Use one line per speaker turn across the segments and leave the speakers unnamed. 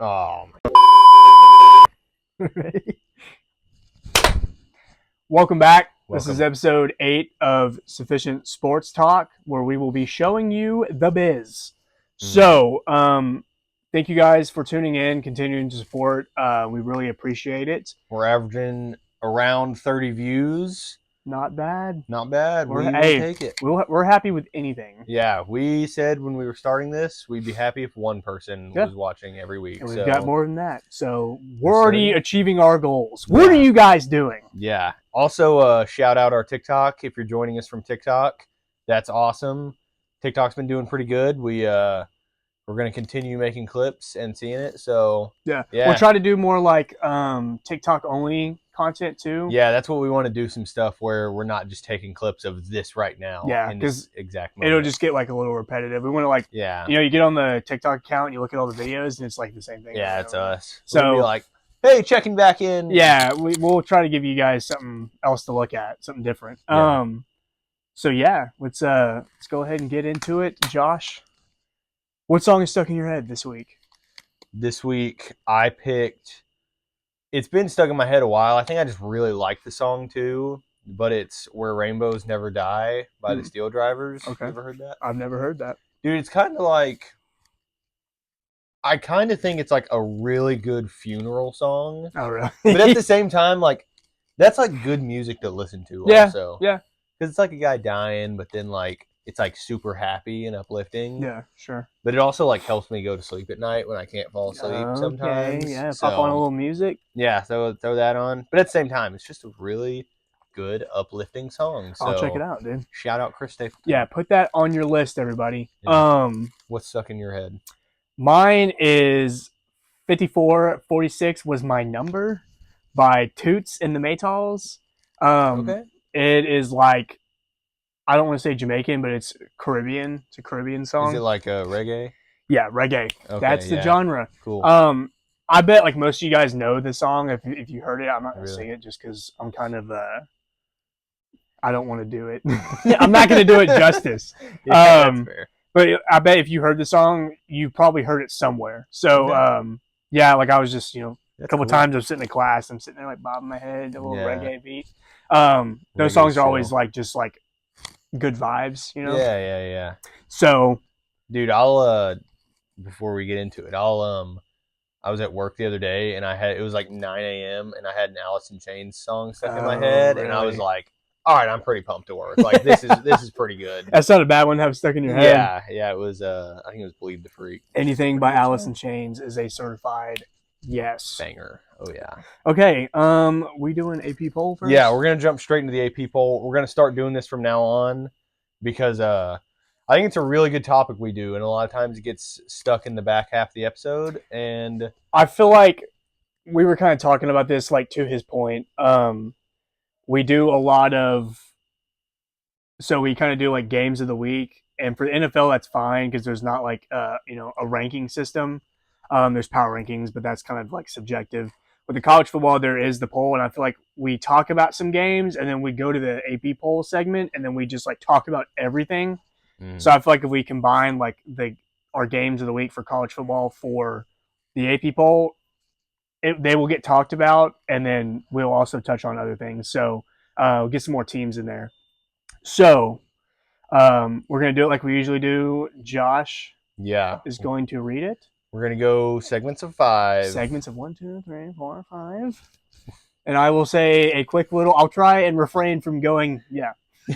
Oh,
Welcome back.
Welcome.
This is episode 8 of Sufficient Sports Talk, where we will be showing you the biz. So, thank you guys for tuning in, continuing to support. We really appreciate it.
we're averaging around 30 views.
Not bad.
Not bad. We will
Hey,
take it.
We're happy with anything.
Yeah, we said when we were starting this, we'd be happy if one person
Yeah.
was watching every week.
And we've
So,
got more than that. So, we're
Yes, sir.
already achieving our goals. What are you guys doing?
Yeah. Also, shout out our TikTok if you're joining us from TikTok. That's awesome. TikTok's been doing pretty good. We're gonna continue making clips and seeing it. So
Yeah.
Yeah.
We'll try to do more like TikTok only content too.
yeah, that's what we want to do. Some stuff where we're not just taking clips of this right now.
Yeah,
in this
'cause
exact moment.
It'll just get like a little repetitive. We want to like,
yeah.
you get on the TikTok account and you look at all the videos and it's like the same thing.
Yeah, it's us.
So-
we'll be like, hey, checking back in.
Yeah, we'll try to give you guys something else to look at, something different.
Yeah.
So yeah, let's go ahead and get into it. Josh, what song is stuck in your head this week?
This week I picked. It's been stuck in my head a while. I think I just really like the song too. But it's "Where Rainbows Never Die" by the Steel Drivers.
Okay.
You ever heard that?
I've never heard that.
Dude, it's kind of like. I kind of think it's like a really good funeral song.
Oh really?
But at the same time, like, that's like good music to listen to.
Yeah,
Also.
yeah.
Because it's like a guy dying, but then like it's like super happy and uplifting.
Yeah, sure.
But it also like helps me go to sleep at night when I can't fall asleep sometimes.
Okay, yeah,
So,
pop on a little music.
yeah, so throw that on. But at the same time, it's just a really good uplifting song. So
I'll check it out, dude.
Shout out Chris Stapleton.
Yeah, put that on your list, everybody.
Yeah. What's stuck in your head?
Mine is 5446 was my number by Toots and the Maytals.
Okay.
It is like, I don't want to say Jamaican, but it's Caribbean. It's a Caribbean song.
Is it like a reggae?
Yeah, reggae.
Okay,
That's the
yeah.
genre.
Cool.
I bet like most of you guys know the song. If you heard it, I'm not going to
Really?
sing it just because I'm kind of I don't want to do it. I'm not going to do it justice.
Yeah, that's fair.
But I bet if you heard the song, you probably heard it somewhere. So,
Okay.
yeah, like I was just, a
That's
couple
cool.
times I'm sitting in class, I'm sitting there like bobbing my head, a little
Yeah.
reggae beat. Those
Reggae's
songs are always
chill.
like just like good vibes,
Yeah.
So,
Dude, I'll before we get into it, I was at work the other day and it was like 9 a.m. and I had an Alice in Chains song stuck in my head and I was
really?
like, all right, I'm pretty pumped to work. Like this is pretty good.
that's not a bad one to have stuck in your head.
Yeah, it was I think it was Bleed the Freak.
Anything by
Pretty good
Alice
song.
in Chains is a certified yes.
Banger. Oh yeah.
Okay, we doing AP poll first?
Yeah, we're gonna jump straight into the AP poll. We're gonna start doing this from now on because I think it's a really good topic we do, and a lot of times it gets stuck in the back half of the episode. And
I feel like we were kind of talking about this, like to his point. We do a lot of, so we kind of do like games of the week, and for the NFL that's fine because there's not like a ranking system. There's power rankings, but that's kind of like subjective. With the college football, there is the poll, and I feel like we talk about some games, and then we go to the AP poll segment, and then we just like talk about everything. So I feel like if we combine like our games of the week for college football for the AP poll, they will get talked about, and then we'll also touch on other things. So we'll get some more teams in there. So we're going to do it like we usually do. Josh
yeah,
is going to read it.
we're gonna go segments of 5.
Segments of 1, 2, 3, 4, 5. And I will say a quick little, I'll try and refrain from going, yeah.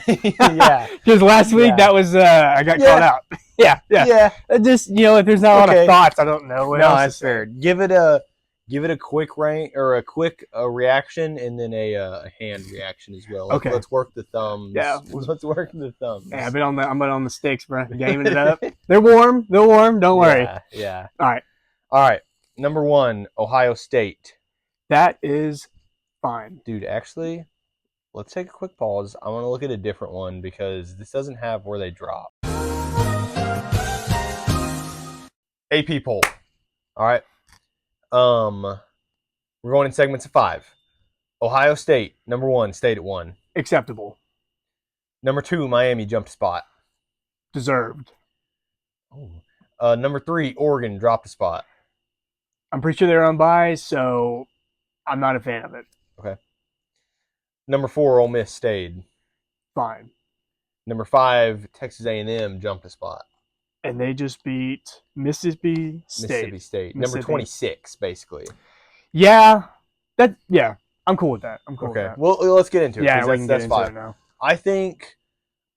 Yeah.
Because last week
Yeah.
I got caught out. Yeah. Just, if there's not a lot of
Okay.
thoughts, I don't know what
No,
else
that's
to say.
fair. Give it a quick rank or a quick reaction, and then a hand reaction as well.
Okay.
Let's work the thumbs.
Yeah.
Let's work the thumbs.
Yeah, I'm on the sticks, bro. Gaming it up. They're warm. Don't worry.
Yeah.
All
right. Number 1, Ohio State.
That is fine.
Dude, actually, let's take a quick pause. I want to look at a different one because this doesn't have where they drop. AP poll. All right. We're going in segments of 5. Ohio State, number 1, stayed at 1.
Acceptable.
Number 2, Miami jumped a spot.
Deserved.
Number 3, Oregon dropped a spot.
I'm pretty sure they're on bye, so I'm not a fan of it.
Okay. Number 4, Ole Miss stayed.
Fine.
Number 5, Texas A&M jumped a spot.
And they just beat Mississippi State.
Mississippi State. Number
Mississippi.
26, basically.
Yeah, I'm cool with that. I'm cool with
Okay.
that.
Well, let's get into it.
Yeah, we can get
that's
into
5.
it now.
I think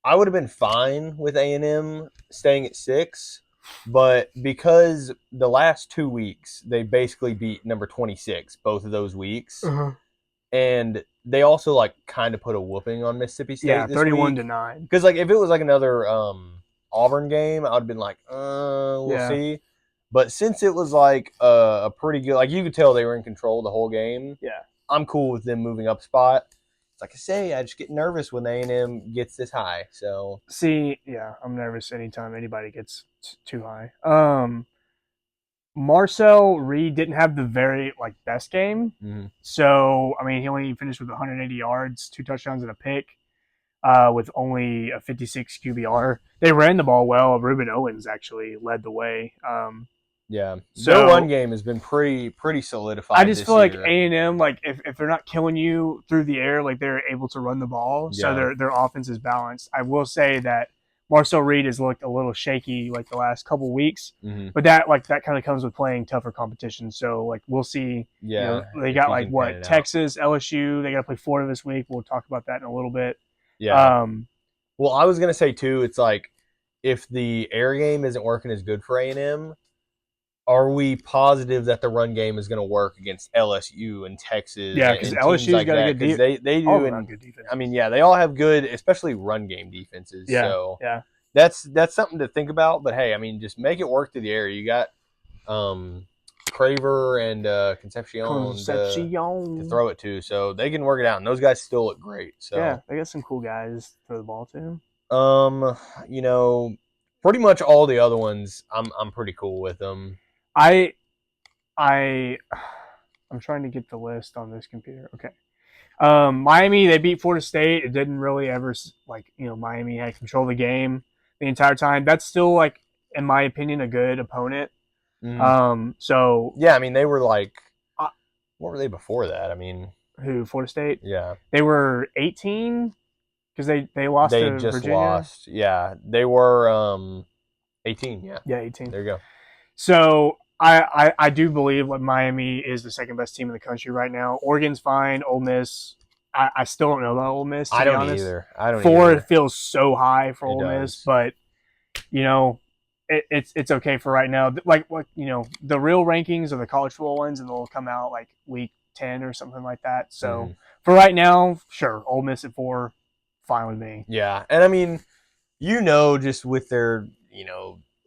I would have been fine with A&M staying at 6, but because the last 2 weeks they basically beat number 26 both of those weeks, and they also like kind of put a whooping on Mississippi State.
Yeah,
this
31-9.
Because like if it was like another Auburn game, I would have been like, we'll see. But since it was like a pretty good, like you could tell they were in control the whole game.
Yeah,
I'm cool with them moving up spot. Like I say, I just get nervous when A&M gets this high. So
see, yeah, I'm nervous anytime anybody gets too high. Marcel Reed didn't have the very like best game, so I mean he only finished with 180 yards, 2 touchdowns and a pick, with only a 56 QBR. They ran the ball well. Ruben Owens actually led the way.
yeah,
so
their run game has been pretty solidified.
I just feel like
year.
A&M, like if they're not killing you through the air, like they're able to run the ball, so their offense is balanced. I will say that Marcel Reed has looked a little shaky like the last couple weeks, but that kind of comes with playing tougher competition. So like we'll see.
Yeah,
they got like what Texas, LSU. They got to play Florida this week. We'll talk about that in a little bit.
Yeah. Well, I was gonna say too. It's like if the air game isn't working as good for A&M, are we positive that the run game is going to work against LSU and Texas?
Yeah, because LSU's
like
got a good
defense. They do. And,
good defense.
I mean, yeah, they all have good, especially run game defenses.
Yeah,
so
yeah.
That's something to think about. But hey, I mean, just make it work through the air. You got Craver and Concepcion to throw it to, so they can work it out. And those guys still look great. So
yeah, they got some cool guys to throw the ball to.
Pretty much all the other ones, I'm pretty cool with them.
I'm trying to get the list on this computer. Okay. Miami, they beat Florida State. It didn't really ever Miami had control of the game the entire time. That's still like, in my opinion, a good opponent. So
yeah, I mean they were like, what were they before that? I mean,
who? Florida State?
Yeah,
they were 18 because they lost. They to
just
Virginia.
Lost. Yeah, they were 18. Yeah,
18.
There you go.
So I do believe that Miami is the second best team in the country right now. Oregon's fine. Ole Miss, I still don't know about Ole Miss.
I don't either.
4 feels so high for Ole Miss, but it's okay for right now. Like the real rankings are the college football ones, and they'll come out like week 10 or something like that. So for right now, sure, Ole Miss at 4, fine with me.
Yeah, and I mean, just with their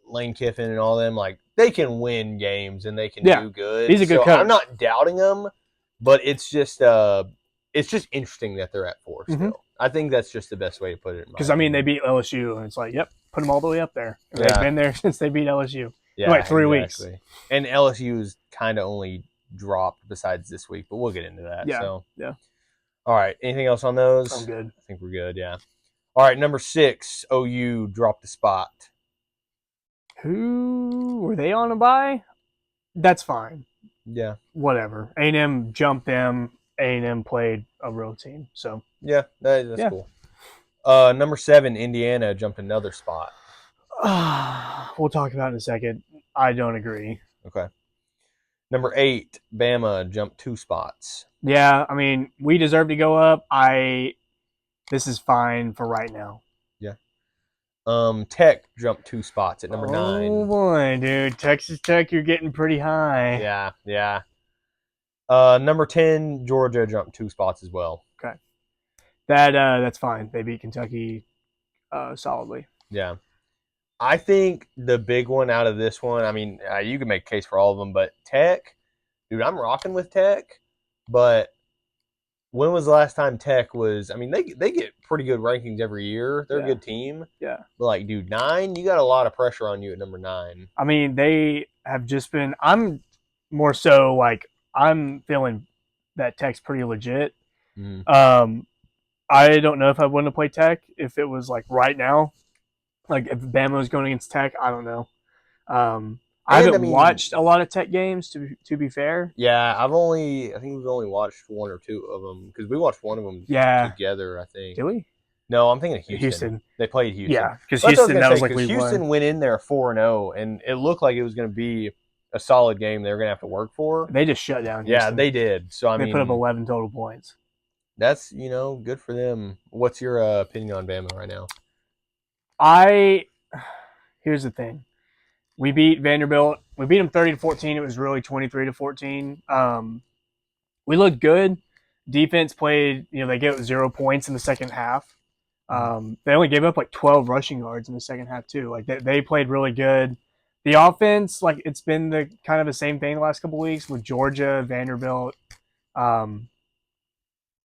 Lane Kiffin and all them, like they can win games and they can do good.
He's a good coach.
I'm not doubting them, but it's just interesting that they're at 4 still. I think that's just the best way to put it.
Because I mean, they beat LSU, and it's like, yep, put them all the way up there. And they've been there since they beat LSU.
Yeah,
like 3 weeks.
And LSU's kind of only dropped besides this week, but we'll get into that.
Yeah.
So.
Yeah.
All right. Anything else on those?
I'm good.
I think we're good. Yeah. All right. Number 6, OU dropped the spot.
Who were they on a bye? That's fine.
Yeah.
Whatever. A&M jumped them. A&M played a real team. So
yeah, that's cool. Number 7, Indiana jumped another spot.
We'll talk about it in a second. I don't agree.
Okay. Number 8, Bama jumped 2 spots.
Yeah, I mean, we deserve to go up. This is fine for right now.
Yeah. Tech jumped 2 spots at number 9.
Oh boy, dude, Texas Tech, you're getting pretty high.
Yeah. Number 10, Georgia jumped 2 spots as well.
Okay. That's fine. They beat Kentucky solidly.
Yeah. I think the big one out of this one, I mean, you can make a case for all of them, but Tech, dude, I'm rocking with Tech. But when was the last time Tech was? I mean, they get pretty good rankings every year. They're a good team.
Yeah.
But like, dude, 9, you got a lot of pressure on you at number 9.
I mean, they have just been. I'm more so like I'm feeling that Tech's pretty legit. I don't know if I wouldn't have played Tech if it was like right now. Like if Bama was going against Tech, I don't know. I
And I
haven't
mean,
watched a lot of Tech games to be fair.
yeah, I think we've only watched one or two of them because we watched one of them
Yeah,
together. I think.
did we?
No, I'm thinking of Houston.
Houston.
They played Houston.
Yeah, because
Well, that's what I was
Houston
gonna
that was
say
like
because
week one.
Houston went in there 4-0, and it looked like it was gonna be a solid game they were gonna have to work for.
They just shut down
Yeah,
Houston.
they did. So I
They put up
mean,
11 total points.
that's good for them. What's your opinion on Bama right now?
I Here's the thing. We beat Vanderbilt. We beat them 30-14. It was really 23-14. We looked good. Defense played. They gave up 0 points in the second half. They only gave up like 12 rushing yards in the second half too. Like they played really good. The offense, like it's been the kind of the same thing the last couple of weeks with Georgia, Vanderbilt. Um,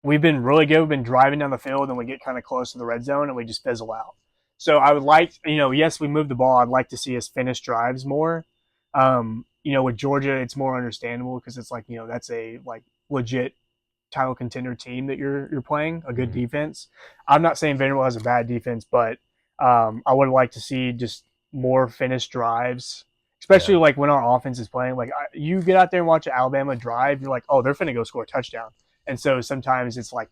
we've been really good. We've been driving down the field and we get kind of close to the red zone and we just fizzle out. So I would like, yes, we move the ball. I'd like to see us finish drives more. With Georgia, it's more understandable because it's like, that's a like legit title contender team that you're playing, a good defense. I'm not saying Vanderbilt has a bad defense, but I would like to see just more finished drives, especially
Yeah.
like when our offense is playing. Like you get out there and watch Alabama drive, you're like, oh, they're finna go score a touchdown. And so sometimes it's like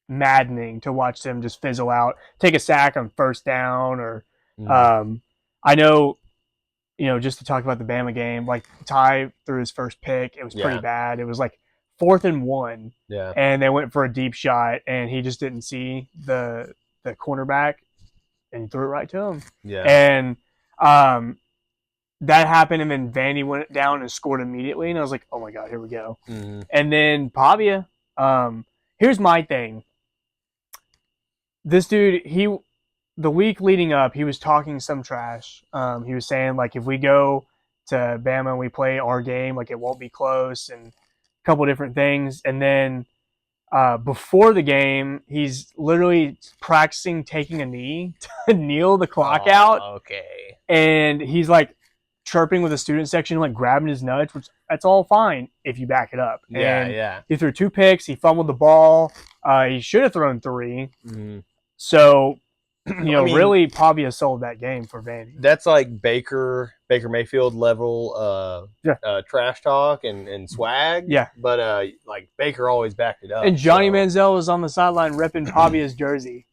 maddening to watch them just fizzle out, take a sack on first down, or I know, just to talk about the Bama game, like Ty threw his first pick, it was pretty
Yeah.
bad. It was like 4th and 1,
Yeah.
and they went for a deep shot, and he just didn't see the cornerback, and he threw it right to him.
Yeah.
And that happened, and then Vandy went down and scored immediately, and I was like, oh my god, here we go. And then Pavia, here's my thing. This dude, the week leading up, he was talking some trash. He was saying like if we go to Bama and we play our game, like it won't be close, and a couple different things. And then before the game, he's literally practicing taking a knee to kneel the clock out,
Okay.
and he's like chirping with the student section, like grabbing his nuts, which that's all fine if you back it up.
Yeah.
And
Yeah.
he threw 2 picks. He fumbled the ball. He should have thrown 3. So,
I mean,
really Pavia sold that game for Vandy.
That's like Baker Mayfield level trash talk and swag.
Yeah.
But like Baker always backed it up.
And Johnny
so.
Manziel was on the sideline repping Pavia's jersey.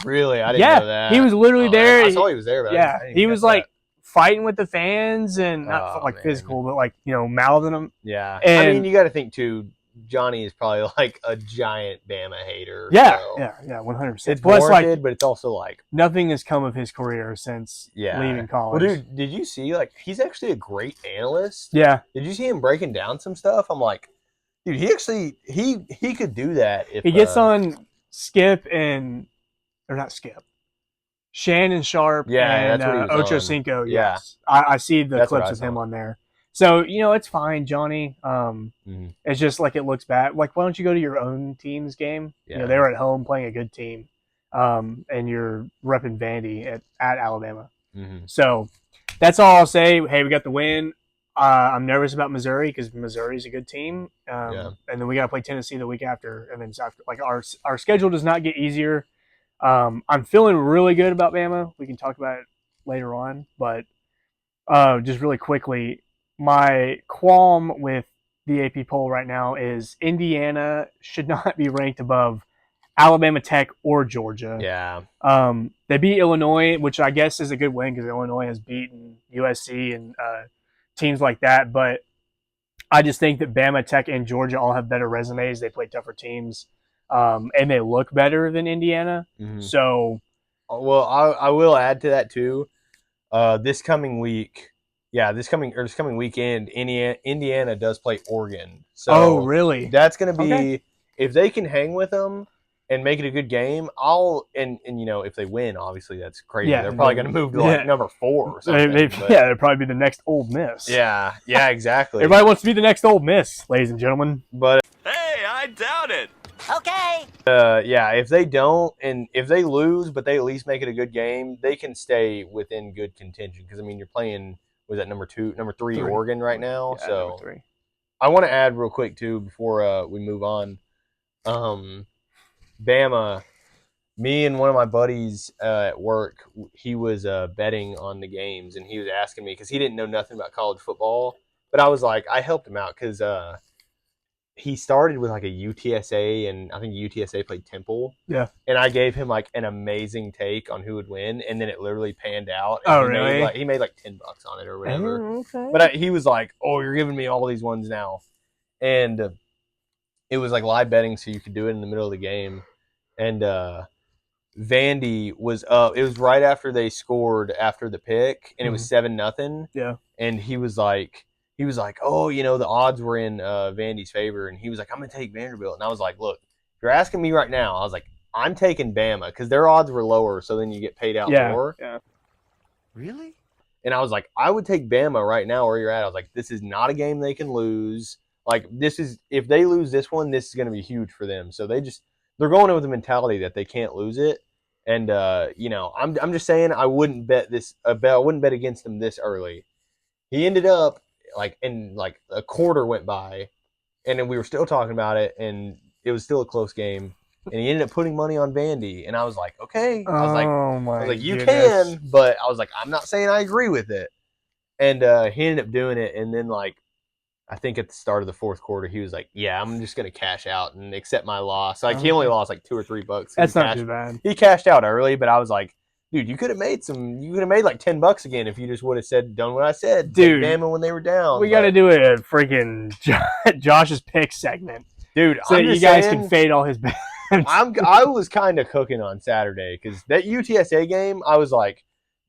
Really? I didn't know that.
He was literally there.
I saw he was there, but
yeah.
I didn't
He was like
that.
fighting with the fans and not like physical, but like, mouthing them.
Yeah.
And,
I mean, you got to think too, Johnny is probably like a giant Bama hater.
Yeah,
so.
yeah, 100%.
It's
Plus,
warranted,
like,
but it's also like
nothing has come of his career since leaving college.
Well, dude, did you see like he's actually a great analyst?
Yeah.
Did you see him breaking down some stuff? I'm like, dude, he actually he could do that if
he gets on Skip or not Skip. Shannon Sharp and
that's what he was
Ocho
on.
Cinco.
Yeah.
Yes, I see the
That's
clips of him on there. So it's fine, Johnny. It's just like it looks bad. Like, why don't you go to your own team's game?
Yeah.
They were at home playing a good team, and you're repping Vandy at Alabama. So that's all I'll say. Hey, we got the win. I'm nervous about Missouri because Missouri's a good team, and then we got to play Tennessee the week after, and then after, like our schedule does not get easier. I'm feeling really good about Bama. We can talk about it later on, but just really quickly, my qualm with the AP poll right now is Indiana should not be ranked above Alabama, Tech, or Georgia.
Yeah.
They beat Illinois, which I guess is a good win because Illinois has beaten USC and teams like that. But I just think that Bama, Tech, and Georgia all have better resumes. They play tougher teams. And they look better than Indiana. So,
well, I will add to that too. This coming week, this coming weekend, Indiana does play Oregon. So,
really?
That's going to be if they can hang with them and make it a good game. And if they win, obviously that's crazy. They're probably going to move to like number 4 or something.
They'll probably be the next Ole Miss.
Yeah, exactly.
Everybody wants to be the next Ole Miss, ladies and gentlemen.
But
hey, I doubt it.
Okay.
If they don't, and if they lose, but they at least make it a good game, they can stay within good contention. Because I mean, you're playing was that number 3 Oregon right now.
Yeah,
so
number 3.
I want to add real quick too before we move on. Bama, me and one of my buddies at work, he was betting on the games, and he was asking me because he didn't know nothing about college football. But I was like, I helped him out because he started with like a UTSA, and I think UTSA played Temple.
Yeah.
And I gave him like an amazing take on who would win, and then it literally panned out. And
Oh,
he
really?
made like $10 on it or whatever.
Okay.
But he was like, "Oh, you're giving me all these ones now," and it was like live betting, so you could do it in the middle of the game. And Vandy was up. It was right after they scored after the pick, and it was 7-0.
Yeah.
And he was like, "Oh, the odds were in Vandy's favor," and he was like, "I'm gonna take Vanderbilt." And I was like, "Look, if you're asking me right now," I was like, "I'm taking Bama because their odds were lower, so then you get paid out more."
Yeah.
Really?
And I was like, "I would take Bama right now where you're at." I was like, "This is not a game they can lose. Like, if they lose this one, this is going to be huge for them." So they're going in with the mentality that they can't lose it. And I'm just saying I wouldn't bet against them this early. He ended up like a quarter went by, and then we were still talking about it, and it was still a close game. And he ended up putting money on Vandy, and I was like, okay.
Oh my!
You
goodness.
can, but I was like, I'm not saying I agree with it. And he ended up doing it, and then I think at the start of the fourth quarter, he was like, "Yeah, I'm just gonna cash out and accept my loss." Like he only lost like $2 or $3.
That's not too bad.
He cashed out early, but I was like, "Dude, you could have made like $10 again if you just would have done what I said."
Dude,
Bama when they were down.
We got to do a freaking Josh's pick segment,
dude.
so you guys can fade all his bets.
I was kind of cooking on Saturday because that UTSA game, I was like,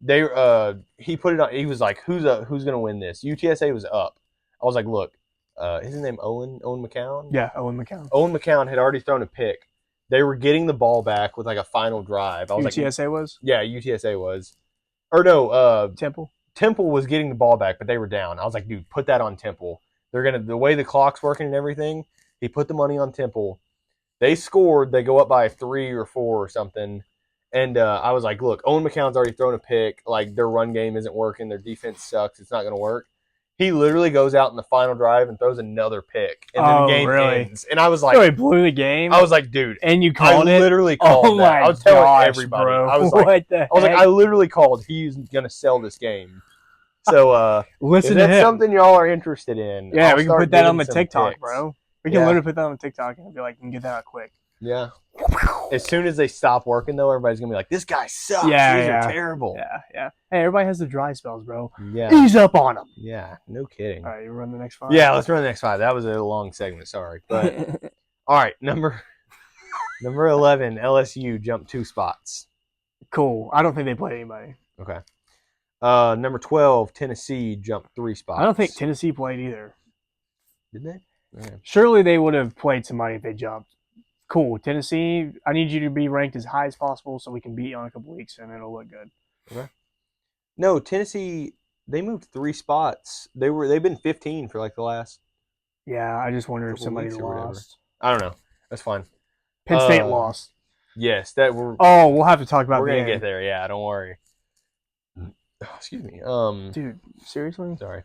he put it on. He was like, "Who's gonna win this?" UTSA was up. I was like, "Look, is his name Owen McCown?"
Yeah, Owen McCown.
Owen McCown had already thrown a pick. They were getting the ball back with like a final drive. I was
UTSA was?
Yeah, UTSA was. Or no,
Temple.
Temple was getting the ball back, but they were down. I was like, dude, put that on Temple. The way the clock's working and everything, he put the money on Temple. They scored. They go up by 3 or 4 or something. And I was like, look, Owen McCown's already thrown a pick. Like, their run game isn't working. Their defense sucks. It's not going to work. He literally goes out in the final drive and throws another pick. And then the game ends. And I was like...
So he blew the game?
I was like, dude.
And you called it?
I literally called that. I was telling everybody.
Bro.
I was like, I literally called. He's going to sell this game. So,
listen
if
to
that's
him.
something y'all are interested in,
yeah, we can put that on the TikTok,
picks.
bro. We can literally put that on the TikTok and be like, you can get that out quick.
Yeah. As soon as they stop working, though, everybody's going to be like, this guy sucks.
Yeah,
These are terrible.
Yeah. Hey, everybody has the dry spells, bro.
Yeah.
Ease up on them.
Yeah, no kidding.
All right, you run the next 5?
Yeah, let's run the next 5. That was a long segment, sorry. But all right, number 11, LSU jumped 2 spots.
Cool. I don't think they played anybody.
Okay. Number 12, Tennessee jumped 3 spots.
I don't think Tennessee played either.
Did they? Okay.
Surely they would have played somebody if they jumped. Cool. Tennessee, I need you to be ranked as high as possible so we can beat you on a couple weeks and it'll look good.
Okay. No, Tennessee, they moved 3 spots. They've been 15 for like the last.
Yeah, I just wonder if somebody lost.
I don't know. That's fine.
Penn State lost.
Yes, that we're.
Oh, we'll have to talk about.
We're gonna get there. Yeah, don't worry. Oh, excuse me.
Dude, seriously?
Sorry.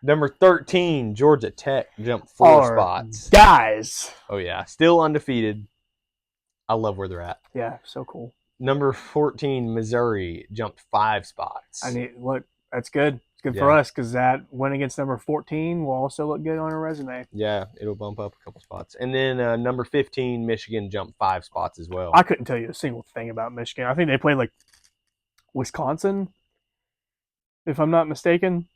Number 13, Georgia Tech jumped 4 spots.
Guys.
Oh yeah, still undefeated. I love where they're at.
Yeah, so cool.
Number 14, Missouri jumped 5 spots.
Look, that's good. It's good for us because that win against number 14 will also look good on our resume.
Yeah, it'll bump up a couple spots. And then number 15, Michigan jumped 5 spots as well.
I couldn't tell you a single thing about Michigan. I think they played like Wisconsin, if I'm not mistaken.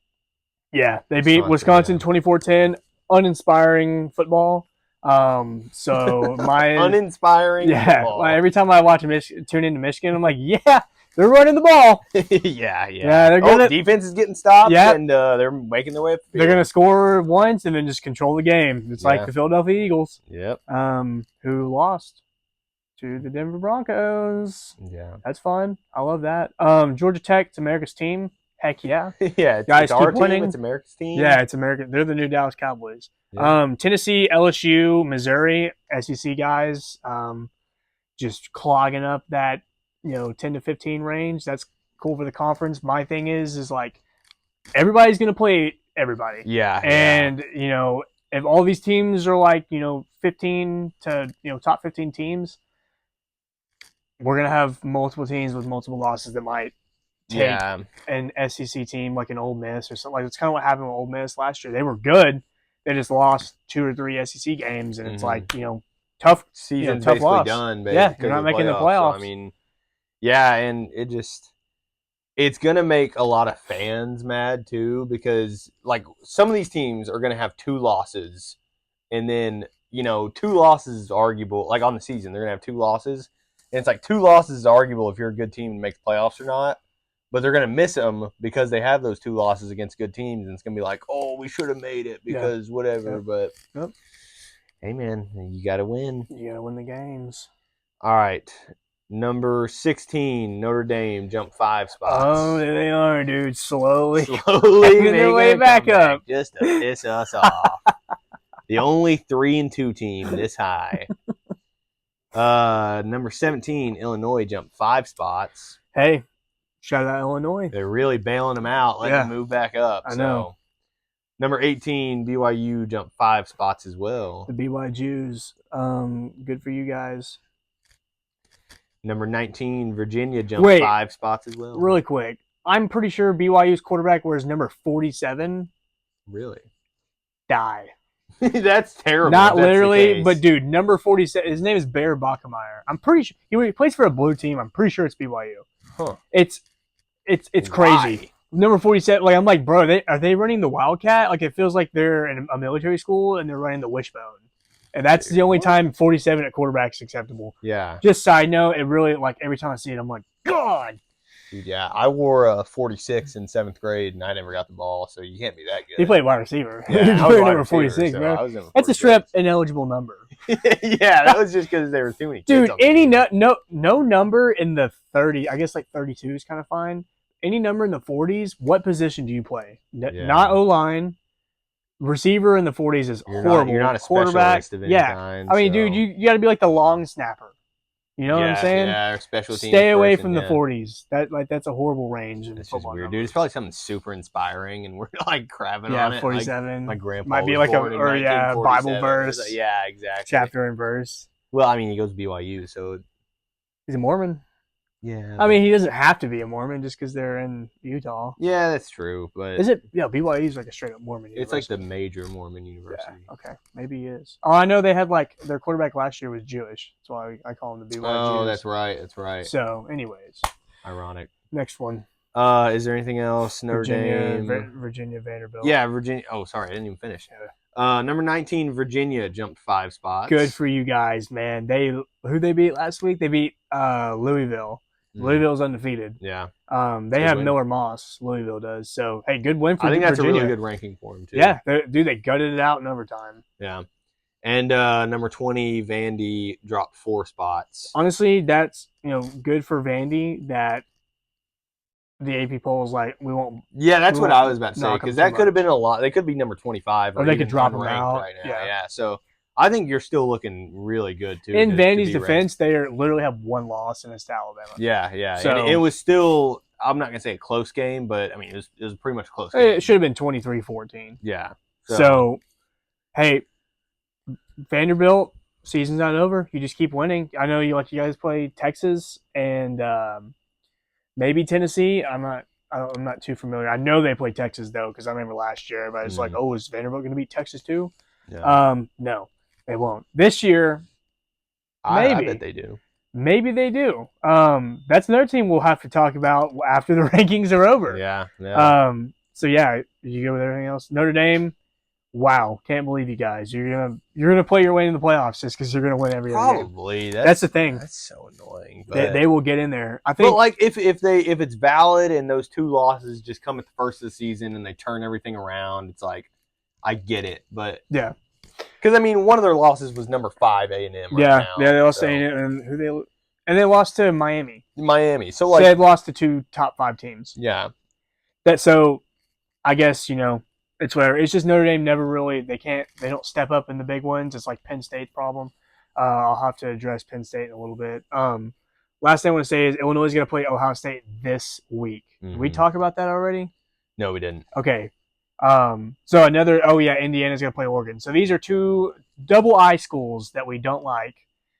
Yeah, they beat Wisconsin 24-10. Uninspiring football. So my
uninspiring.
Yeah,
football.
Every time I tune into Michigan, I'm like, yeah, they're running the ball.
yeah.
They're gonna,
defense is getting stopped,
yeah,
and they're making their way up the field.
They're gonna score once and then just control the game. It's like the Philadelphia Eagles.
Yep.
Who lost to the Denver Broncos.
Yeah,
that's fun. I love that. Georgia Tech, it's America's team. Heck yeah.
Yeah,
guys,
it's our
keep winning.
Team, it's America's team.
Yeah, it's American. They're the new Dallas Cowboys.
Yeah.
Tennessee, LSU, Missouri, SEC guys, just clogging up that 10 to 15 range. That's cool for the conference. My thing is like everybody's gonna play everybody.
Yeah.
And if all these teams are like 15 to top 15 teams, we're gonna have multiple teams with multiple losses that might take
Yeah.
an SEC team like an Ole Miss or something. Like it's kind of what happened with Ole Miss last year. They were good. They just lost 2 or 3 SEC games, and it's like tough.
Season's
Tough
basically
loss.
done,
Yeah,
because
you're not
of the
making the
playoffs. So, I
playoffs.
mean, yeah, and it's going to make a lot of fans mad too, because like some of these teams are going to have 2 losses, and then 2 losses is arguable. Like on the season, they're going to have 2 losses, and it's like 2 losses is arguable if you're a good team and make the playoffs or not. But they're going to miss them because they have those 2 losses against good teams, and it's going to be like, oh, we should have made it because whatever. But hey, man, you got to win.
You gotta win the games.
All right. Number 16, Notre Dame jumped 5 spots.
Oh, there they are, dude. Slowly
making
their way back up.
just to piss us off. The only 3-2 team this high. Number 17, Illinois jumped 5 spots.
Hey, shout out Illinois.
They're really bailing them out, letting them move back up.
I know.
Number 18, BYU jumped 5 spots as well.
The BY Jews. Good for you guys.
Number 19, Virginia jumped 5 spots as well.
Really quick. I'm pretty sure BYU's quarterback wears number 47.
Really?
Die.
That's terrible.
Not literally, but dude, number 47. His name is Bear Bachmeyer. I'm pretty sure he plays for a blue team. I'm pretty sure it's BYU.
Huh.
It's crazy. Number 47. Like I'm like, bro, are they running the Wildcat? Like it feels like they're in a military school and they're running the Wishbone. And that's the only time 47 at quarterback is acceptable.
Yeah.
Just side note, it really, like, every time I see it, I'm like, God.
Dude, yeah. I wore a 46 in 7th grade, and I never got the ball, so you can't be that good.
He played wide receiver.
Yeah,
he played number 46,
so
bro. That's a strip ineligible number.
Yeah, that was just because there were too many kids.
Dude, no number in the 30, I guess like 32 is kind of fine. Any number in the 40s, what position do you play? Not O-line. Receiver in the 40s is horrible.
You're not a
quarterback.
Of any kind,
I mean, dude, you got to be like the long snapper. You know what I'm saying?
Yeah, or special teams.
Stay away from the 40s. That's a horrible range in
That's
football.
Just weird, dude. It's probably something super inspiring, and we're like crabbing on it.
47.
My grandpa
might be like a Bible verse.
Yeah, exactly.
Chapter and verse.
Well, I mean, he goes to BYU, so
he's a Mormon.
Yeah.
I mean, he doesn't have to be a Mormon just because they're in Utah.
Yeah, that's true. But
is it? Yeah, BYU is like a straight up Mormon university.
It's like the major Mormon university.
Yeah, okay, maybe he is. Oh, I know they had like their quarterback last year was Jewish. That's why I call him the BYU.
Oh,
Jews.
That's right.
So, anyways,
ironic.
Next one.
Is there anything else? Dame,
Virginia, Vanderbilt.
Yeah, Virginia. Oh, sorry, I didn't even finish. Number 19, Virginia jumped 5 spots.
Good for you guys, man. Who they beat last week? They beat Louisville. Louisville's undefeated.
Yeah.
They have win. Miller Moss. Louisville does. So, hey, good win for Virginia.
I think that's a really good ranking for him, too.
Yeah. They gutted it out in overtime.
Yeah. And number 20, Vandy dropped 4 spots.
Honestly, that's, good for Vandy that the AP poll is like, we won't.
Yeah, that's what I was about to say, because that could have been a lot. They could be number 25.
Or they could drop them out.
Right now. Yeah. So, I think you're still looking really good, too.
In Vandy's defense, they literally have 1 loss, and it's to Alabama.
Yeah.
So,
and it was still, I'm not going to say a close game, but, I mean, it was pretty much a close game.
It should have been 23-14.
Yeah.
So, hey, Vanderbilt, season's not over. You just keep winning. I know you guys play Texas and maybe Tennessee. I'm not too familiar. I know they play Texas, though, because I remember last year, but it's like, oh, is Vanderbilt going to beat Texas, too?
Yeah.
No. They won't. This year, maybe.
I bet they do.
Maybe they do. That's another team we'll have to talk about after the rankings are over.
Yeah.
So, yeah, you go with everything else. Notre Dame, wow. Can't believe you guys. You're gonna play your way in the playoffs just because you're going to win every other game.
Probably.
That's the thing.
That's so annoying. But
they will get in there. I think.
But, like, if it's valid and those 2 losses just come at the first of the season and they turn everything around, it's like, I get it. But
yeah.
Because, I mean, one of their losses was number 5 A&M
now. Yeah, they lost to A&M, and they lost to Miami.
So, like,
they've lost to 2 top 5 teams.
Yeah.
So, I guess, it's whatever. It's just Notre Dame never really, they don't step up in the big ones. It's like Penn State's problem. I'll have to address Penn State in a little bit. Last thing I want to say is Illinois is going to play Ohio State this week. Did we talk about that already?
No, we didn't.
Okay. So Indiana's going to play Oregon. So these are 2 double I schools that we don't like.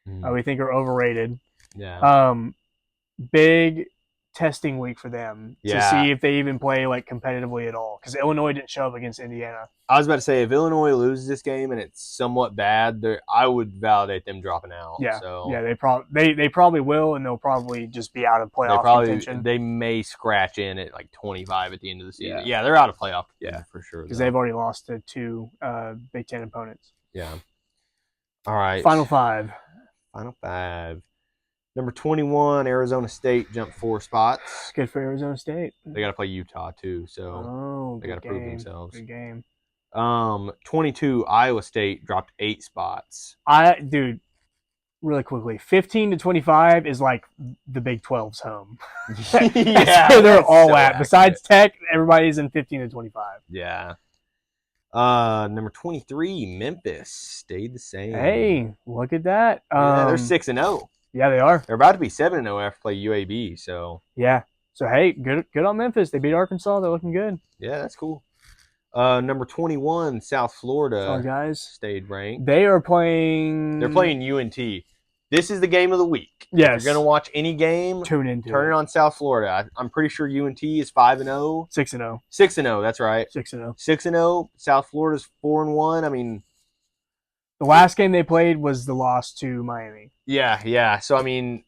We think are overrated.
Yeah.
Big testing week for them to
Yeah.
see if they even play like competitively at all. Because Illinois didn't show up against Indiana.
I was about to say, if Illinois loses this game and it's somewhat bad, I would validate them dropping out.
Yeah,
So
yeah, they probably will, and they'll probably just be out of playoff contention.
they may scratch in at like 25 at the end of the season.
Yeah.
Yeah, they're out of playoff.
Yeah,
for sure.
Because they've already lost to 2 Big Ten opponents.
Yeah. All right.
Final 5.
Final 5. Number 21, Arizona State jumped 4 spots.
Good for Arizona State.
They got to play Utah too, so they got to prove themselves.
Good game.
22, Iowa State dropped 8 spots.
Dude, really quickly, 15 to 25 is like the Big 12's home.
Yeah,
so they're all
so
at.
accurate.
Besides Tech, everybody's in 15 to 25.
Yeah. Number 23, Memphis stayed the same.
Hey, look at that.
Yeah, they're 6-0.
Yeah, they are.
They're about to be 7-0 after play UAB. So
yeah. So hey, good on Memphis. They beat Arkansas. They're looking good.
Yeah, that's cool. Number 21, South Florida.
Sorry, guys.
Stayed ranked.
They're playing
UNT. This is the game of the week.
Yes.
If you're gonna watch any game,
Tune into
turn it on South Florida. I'm pretty sure UNT is 5-0.
6-0.
6-0. That's right.
6-0.
6-0. South Florida's 4-1. I mean,
the last game they played was the loss to Miami.
Yeah. So I mean,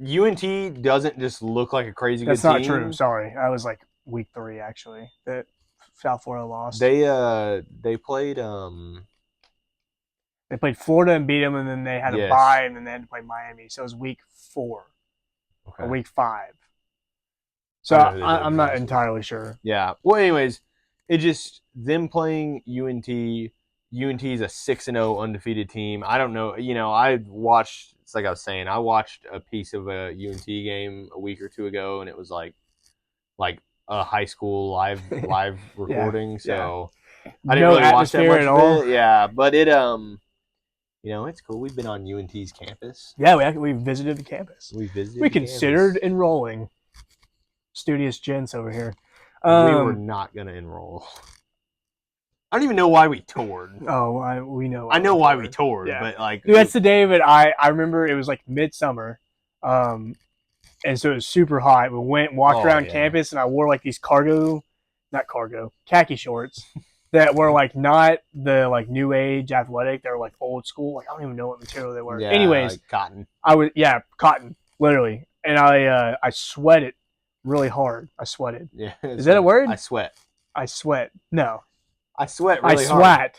UNT doesn't just look like a crazy good team.
That's not true. Sorry, I was like week 3 actually. That South Florida lost.
They played
They played Florida and beat them, and then they had a bye, and then they had to play Miami. So it was week 4 or week 5. So I'm not entirely sure.
Yeah. Well, anyways, it just them playing UNT. UNT is a 6-0 undefeated team. I don't know. I watched. It's like I was saying. I watched a piece of a UNT game a week or 2 ago, and it was like a high school live recording. So I didn't really watch that much of it. Yeah, but it it's cool. We've been on UNT's campus.
Yeah, we visited the campus.
We
considered enrolling. Studious gents over here.
We were not going to enroll. I don't even know why we toured.
Oh, we know.
I know why we toured,
yeah.
But like,
dude, that's the day of it. I remember it was like midsummer, and so it was super hot. We went and walked around campus, and I wore like these khaki shorts that were like not the like new age athletic. They were like old school. Like I don't even know what material they were.
Yeah,
anyways,
like cotton.
Cotton, literally, and I sweated really hard. I sweated.
Yeah,
is that a word?
I sweat.
No.
I sweat really hard.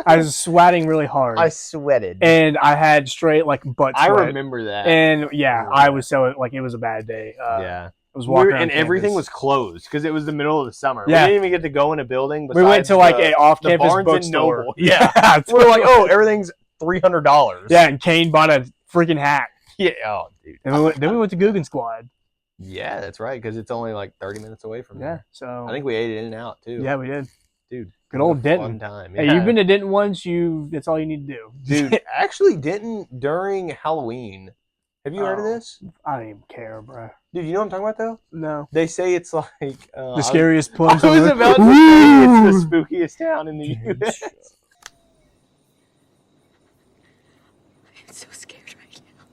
I was sweating really hard.
I sweated.
And I had straight like butt sweat.
I remember that.
And I was so like it was a bad day.
Yeah.
I was walking around
and
campus.
Everything was closed because it was the middle of the summer.
Yeah.
We didn't even get to go in a building.
We went to like an off-campus bookstore.
Yeah. We're like, oh, everything's $300.
Yeah, and Kane bought a freaking hat.
Yeah. Oh, dude.
And then we went to Guggen Squad.
Yeah, that's right, because it's only like 30 minutes away from here.
So
I think we ate it in and out too.
Yeah, we did.
Dude.
Good old Denton.
Fun time. Yeah.
Hey, you've been to Denton once. That's all you need to do.
Dude, actually Denton during Halloween. Have you heard of this?
I don't even care, bro.
Dude, you know what I'm talking about though?
No.
They say it's like
the scariest place.
I was about to say it's the spookiest town in the U.S.
I'm so scared right now.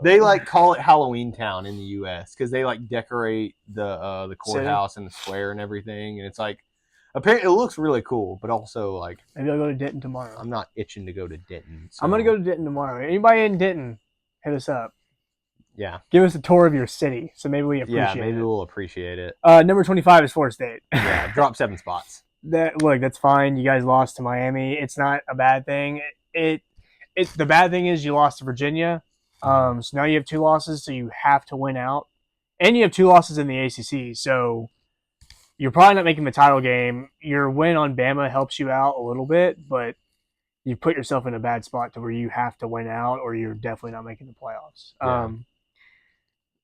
They like call it Halloween Town in the U.S. because they like decorate the courthouse and the square and everything, and it's like apparently it looks really cool, but also like
maybe I'll go to Denton tomorrow.
I'm not itching to go to Denton. So.
I'm gonna go to Denton tomorrow. Anybody in Denton, hit us up.
Yeah,
give us a tour of your city, so maybe we appreciate it.
Yeah, maybe we'll appreciate it.
Number 25 is Florida State.
Yeah, drop 7 spots.
That's fine. You guys lost to Miami. It's not a bad thing. The bad thing is you lost to Virginia. So now you have 2 losses, so you have to win out. And you have 2 losses in the ACC, so you're probably not making the title game. Your win on Bama helps you out a little bit, but you put yourself in a bad spot to where you have to win out or you're definitely not making the playoffs.
Yeah.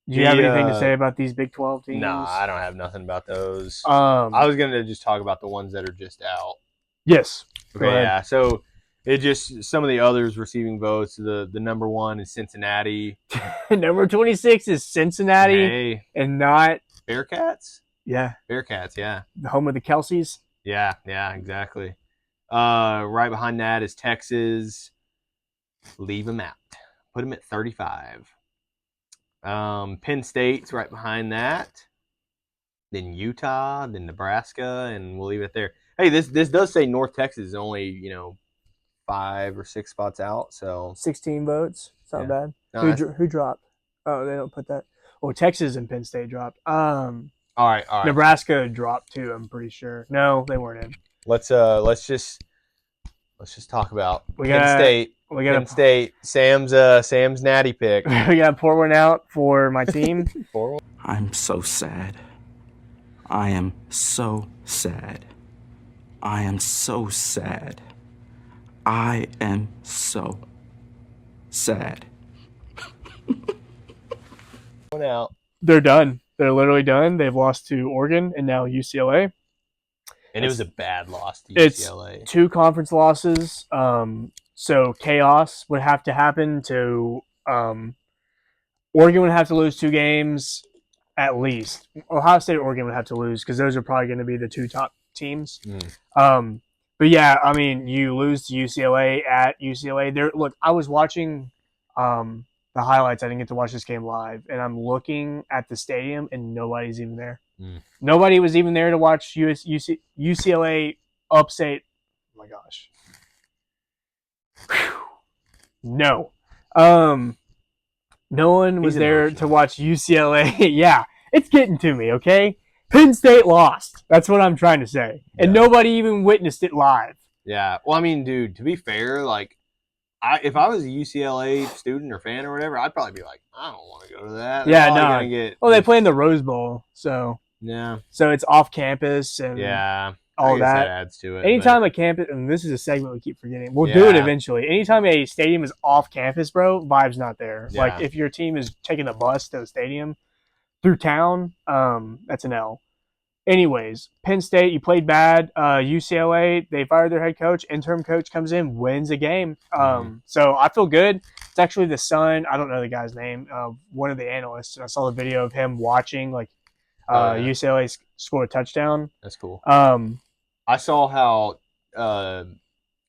Do you have anything to say about these Big 12 teams?
No, I don't have nothing about those. I was going to just talk about the ones that are just out.
Yes.
Okay, yeah. So it just some of the others receiving votes. The number 1 is Cincinnati.
Number 26 is Cincinnati,
hey.
And not
Bearcats.
Yeah,
Bearcats. Yeah,
the home of the Kelseys.
Yeah, exactly. Right behind that is Texas. Leave them out. put them at 35. Penn State's right behind that. Then Utah, then Nebraska, and we'll leave it there. Hey, this does say North Texas is only 5 or 6 spots out. So
16 votes. It's not
Yeah.
bad.
No,
Who dropped? Oh, they don't put that. Oh, Texas and Penn State dropped.
all right.
Nebraska dropped too. I'm pretty sure. No, they weren't in.
Let's just talk about
We
Penn
got-
State.
We got
Penn State. Sam's natty pick.
we got to pour one out for my team.
I'm so sad. I am so sad. I am so sad. I am so sad.
One out.
They're done. They're literally done. They've lost to Oregon and now UCLA.
And it was a bad loss to
It's
UCLA.
2 conference losses. So chaos would have to happen to Oregon would have to lose 2 games at least. Ohio State or Oregon would have to lose because those are probably going to be the 2 top teams. But yeah, I mean, you lose to UCLA at UCLA. Look, I was watching the highlights. I didn't get to watch this game live, and I'm looking at the stadium, and nobody's even there. Nobody was even there to watch UCLA upset. Oh my gosh. Whew. No. No one was
He's
there
emotional.
to watch UCLA. Yeah, it's getting to me, okay? Penn State lost. That's what I'm trying to say. And
Yeah.
nobody even witnessed it live.
Yeah. Well, I mean, dude, to be fair, like, if I was a UCLA student or fan or whatever, I'd probably be like, I don't want to go to that. They're
Yeah,
probably
no.
gonna get
Well, they play in the Rose Bowl, so
Yeah.
it's off campus and
Yeah.
all
I guess
that.
adds to it.
Anytime
but-
a campus, and this is a segment we keep forgetting, we'll do it
Yeah.
eventually. Anytime a stadium is off campus, bro, vibe's not there.
Yeah.
Like if your team is taking a bus to the stadium through town, that's an L. Anyways, Penn State, you played bad. UCLA, they fired their head coach. Interim coach comes in, wins a game. So I feel good. It's actually the son. I don't know the guy's name. One of the analysts. And I saw the video of him watching
Oh, yeah.
UCLA score a touchdown.
That's cool.
Um,
I saw how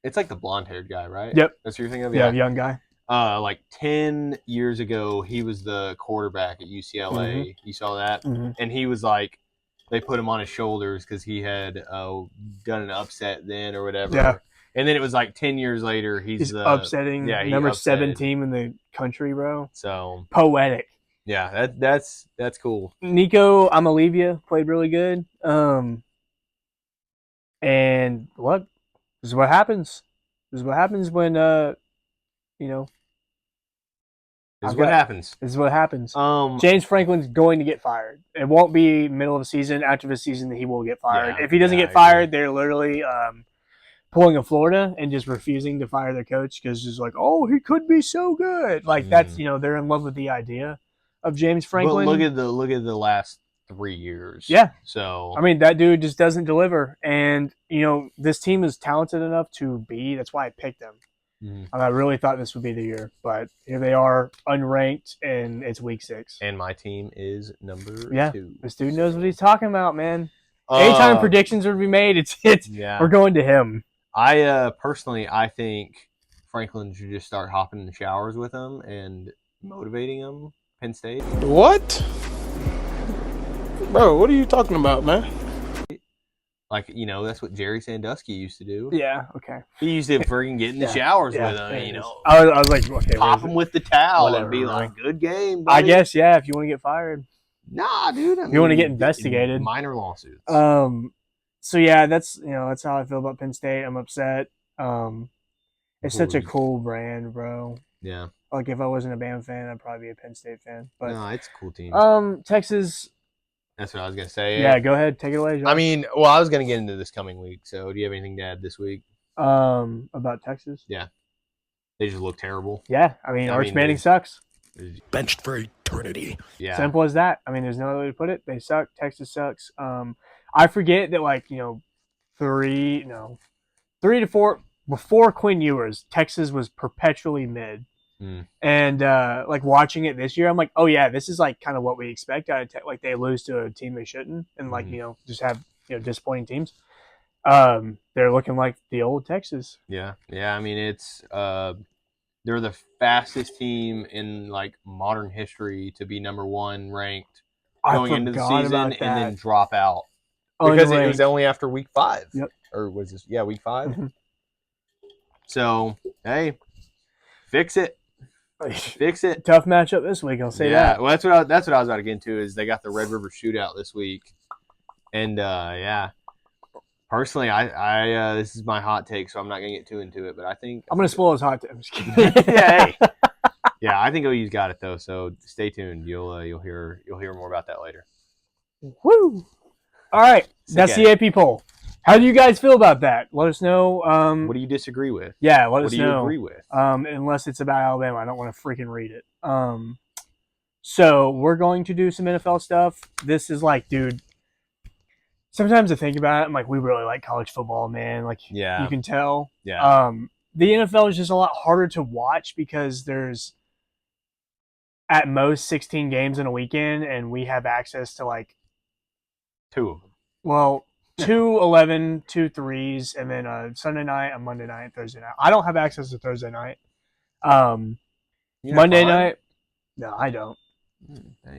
it's like the blonde-haired guy, right?
Yep.
That's what you're thinking of?
yeah, young guy.
Like 10 years ago, he was the quarterback at UCLA. You saw that?
Mhm.
And he was like, they put him on his shoulders because he had done an upset then or whatever.
Yeah.
And then it was like 10 years later, he's the
upsetting
he
number
upsetted.
7 team in the country, bro.
So
Poetic.
yeah, that's cool.
Nico Amalivia played really good. And look, this is what happens. This is what happens when
This is
I've
what
got-
happens.
this is what happens.
Um,
James Franklin's going to get fired. It won't be middle of the season. After the season, he will get fired.
Yeah,
If he doesn't
yeah,
get
I
fired,
agree.
they're literally pulling a Florida and just refusing to fire their coach because it's like, oh, he could be so good. Like that's they're in love with the idea of James Franklin.
But look at the last 3 years.
Yeah.
So
I mean, that dude just doesn't deliver. And, this team is talented enough to be. That's why I picked them.
Mhm.
And I really thought this would be the year. But here they are, unranked, and it's week 6.
and my team is number
Yeah.
2.
This dude knows what he's talking about, man. Anytime predictions are to be made, it's
Yeah.
we're going to him.
I personally, I think Franklin should just start hopping in the showers with him and motivating him. Penn State.
What? Bro, what are you talking about, man?
Like, that's what Jerry Sandusky used to do.
Yeah, okay.
He used to freaking get in the
Yeah,
showers
yeah,
with him,
it is. I was like, okay,
pop
what is
him
it?
with the towel
Whatever,
and be
bro.
like, good game,
I
buddy.
guess, yeah, if you want to get fired.
Nah, dude.
You wanna get investigated.
Minor lawsuits.
So yeah, that's that's how I feel about Penn State. I'm upset. It's such a
Cool.
cool brand, bro.
Yeah.
Like if I wasn't a Bama fan, I'd probably be a Penn State fan. But
No, it's a cool team.
Texas,
That's what I was going to say.
yeah, go ahead, take it away, John.
I mean, well, I was going to get into this coming week. So do you have anything to add this week?
about Texas.
They just look terrible.
Yeah, I mean,
I
Arch
mean,
Manning
they-
sucks.
Benched for eternity.
Yeah.
Simple as that. I mean, there's no other way to put it. They suck. Texas sucks. I forget that 3 to 4 before Quinn Ewers, Texas was perpetually mid. And watching it this year, I'm like, oh yeah, this is like kind of what we expect out of like they lose to a team they shouldn't, and just have disappointing teams. They're looking like the old Texas.
Yeah. Yeah. I mean, it's They're the fastest team in like modern history to be number 1 ranked going into the season and then drop out because it was only after week 5.
Yep.
Or was this? Yeah, week 5.
Mm-hmm.
So hey, fix it. Fix it.
Tough matchup this week. I'll say that.
Well, that's what I was about to get into. Is they got the Red River Shootout this week, and personally, I this is my hot take, so I'm not gonna get too into it. But I think
I'm gonna spoil his hot take. I'm just kidding.
Hey. Yeah, I think OU's got it though. So stay tuned. You'll hear more about that later.
Woo! All right, that's the AP poll. How do you guys feel about that? Let us know.
What do you disagree with?
Yeah, let us know.
What do you agree with?
Unless it's about Alabama, I don't want to freaking read it. So we're going to do some NFL stuff. This is like, dude. Sometimes I think about it, I'm like, we really like college football, man. Like,
yeah,
you can tell.
Yeah.
The NFL is just a lot harder to watch because there's at most 16 games in a weekend, and we have access to like
2 of them.
Well, 2 11, 2 3s, and then a Sunday night, a Monday night, Thursday night. I don't have access to Thursday night. Monday night, no, I don't.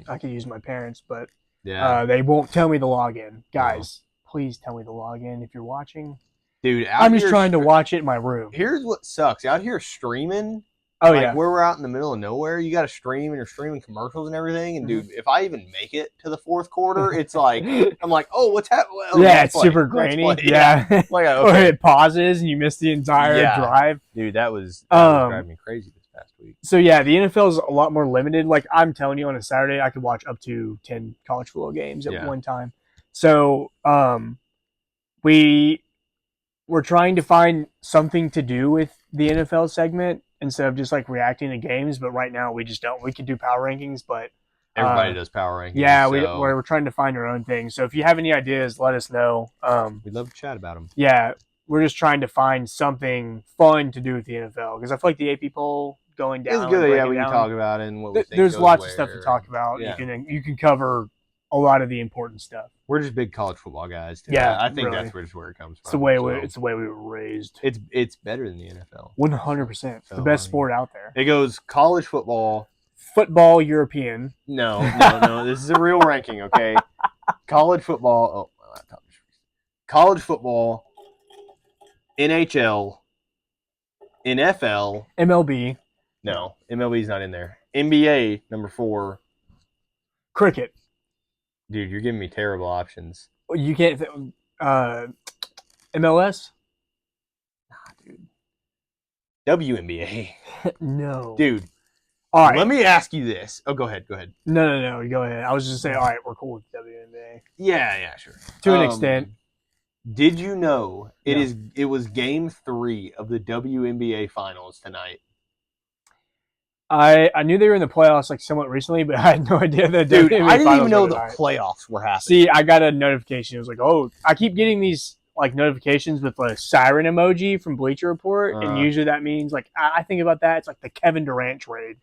I could use my parents, but they won't tell me the login. Guys, please tell me the login if you're watching.
Dude,
I'm just trying to watch it in my room.
Here's what sucks. Out here streaming.
Oh,
like,
yeah.
Where we're out in the middle of nowhere, you got to stream and you're streaming commercials and everything. And, dude, if I even make it to the fourth quarter, it's like, I'm like, oh, what's happening? Oh,
yeah, it's super grainy. Yeah.
Like, okay.
Or it pauses and you miss the entire drive.
Dude, that was driving me crazy this past week.
So, yeah, the NFL is a lot more limited. Like, I'm telling you, on a Saturday, I could watch up to 10 college football games at one time. So, we're trying to find something to do with the NFL segment instead of just like reacting to games. But right now we just don't. We could do power rankings, but
everybody does power rankings.
Yeah,
so.
we're trying to find our own thing. So if you have any ideas, let us know.
We'd love to chat about them.
Yeah, we're just trying to find something fun to do with the NFL because I feel like the AP poll going down.
It's good. Yeah, we can talk about it and what we think
there's
goes
lots
where.
of stuff to talk about.
Yeah.
You can cover a lot of the important stuff.
We're just big college football guys. Too.
Yeah,
I think
really.
that's just where it comes from.
It's the way we were raised.
It's better than the NFL.
100%. The best sport out there.
It goes college football,
football, European.
No. This is a real ranking. Okay, college football. Oh, my laptop. College football, NHL, NFL,
MLB.
No, MLB's not in there. NBA number 4.
Cricket.
Dude, you're giving me terrible options.
You can't. MLS?
Nah, dude. WNBA.
No.
Dude.
All right.
Let me ask you this. Oh, go ahead.
No. Go ahead. I was just saying, all right, we're cool with WNBA.
Yeah, sure.
To an extent.
Did you know it was game 3 of the WNBA finals tonight?
I knew they were in the playoffs like somewhat recently, but I had no idea that.
Dude, I didn't even know the playoffs were happening.
See, I got a notification. It was like, oh, I keep getting these like notifications with a siren emoji from Bleacher Report, and usually that means like I think about that. It's like the Kevin Durant trade.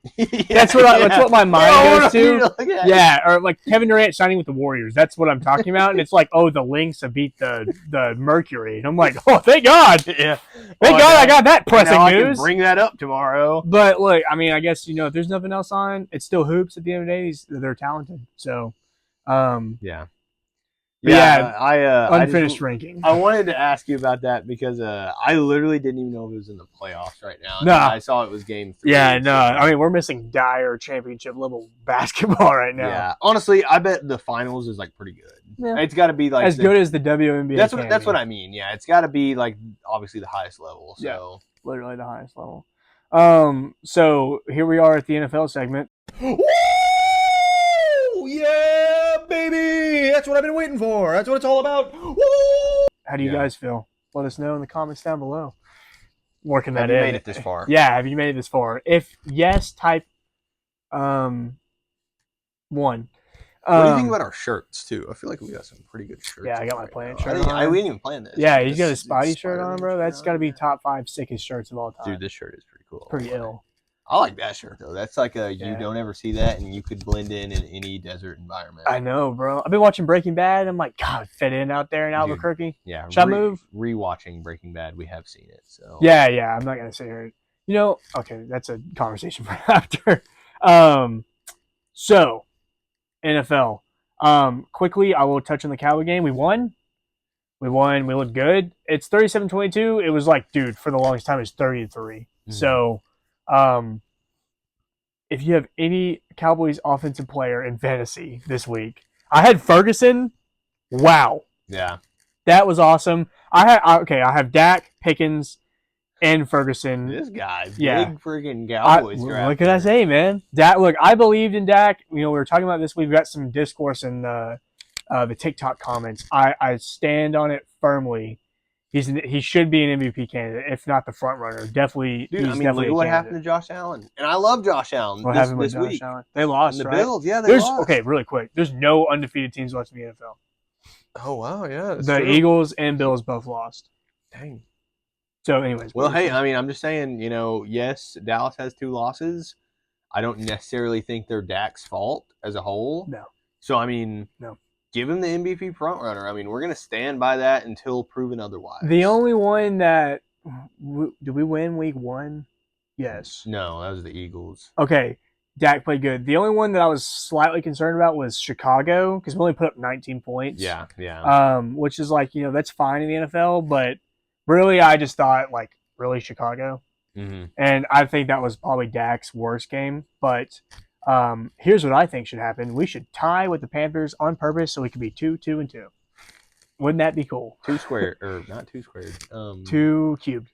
That's what my mind goes to. Yeah, or like Kevin Durant signing with the Warriors. That's what I'm talking about. And it's like, oh, the Lynx have beat the Mercury, and I'm like, oh, thank God.
Yeah,
thank God I got that pressing
now
news.
I can bring that up tomorrow.
But look, I mean, I guess if there's nothing else on, it's still hoops. At the end of the day, they're talented. So,
yeah.
Unfinished ranking.
I wanted to ask you about that because I literally didn't even know it was in the playoffs right now.
No,
I saw it was game 3.
Yeah, no. I mean, we're missing dire championship level basketball right now.
Yeah, honestly, I bet the finals is like pretty good. Yeah. It's got to be like
as good as the WNBA.
That's what I mean. Yeah, it's got to be like obviously the highest level. So
yeah, literally the highest level. So here we are at the NFL segment.
Woo! Yeah, baby! That's what I've been waiting for. That's what it's all about. Woo!
How do you guys feel? Let us know in the comments down below. Working that
in. Have you made it this far?
Yeah, have you made it this far? If yes, type 1.
What do you think about our shirts too? I feel like we got some pretty good shirts.
Yeah, I got my plant shirt
on. We didn't even plan this.
Yeah, he's got a Spidey shirt on, bro. That's got to be top 5 sickest shirts of all time.
Dude, this shirt is pretty cool.
Pretty ill.
I like that shirt though. That's like you don't ever see that, and you could blend in any desert environment.
I know, bro. I've been watching Breaking Bad. I'm like, God, fit in out there in Albuquerque.
Yeah.
Should I move?
Rewatching Breaking Bad, we have seen it. So
yeah. I'm not gonna sit here. Okay, that's a conversation for after. So NFL. Quickly, I will touch on the Cowboy game. We won. We won. We looked good. It's 37-22. It was like, dude, for the longest time, it's 30-3. Mm-hmm. So, if you have any Cowboys offensive player in fantasy this week, I had Ferguson. Wow.
Yeah.
That was awesome. I have Dak, Pickens, and Ferguson.
This guy,
yeah.
big freaking Cowboys draft.
What could I say, man? Dak. Look, I believed in Dak. We were talking about this. We've got some discourse in the TikTok comments. I stand on it firmly. He should be an MVP candidate, if not the front runner. Definitely.
Dude, look at what happened to Josh Allen, and I love Josh Allen.
What happened with
this week?
Josh Allen? They lost.
And the
right?
Bills, yeah, they lost.
Okay, really quick. There's no undefeated teams left in the NFL.
Oh wow, yeah.
The
true.
Eagles and Bills both lost.
Dang.
So, anyways.
Well, hey, I mean, I'm just saying, yes, Dallas has 2 losses. I don't necessarily think they're Dak's fault as a whole.
No.
So, I mean,
no.
Give him the MVP front runner. I mean, we're going to stand by that until proven otherwise.
The only one that did we win week 1? Yes.
No, that was the Eagles.
Okay. Dak played good. The only one that I was slightly concerned about was Chicago because we only put up 19 points.
Yeah.
Which is like, that's fine in the NFL, but really I just thought, like, really Chicago?
Mm-hmm.
And I think that was probably Dak's worst game. But here's what I think should happen. We should tie with the Panthers on purpose so we could be 2-2-2. Wouldn't that be cool?
2 squared, or not 2 squared.
2 cubed.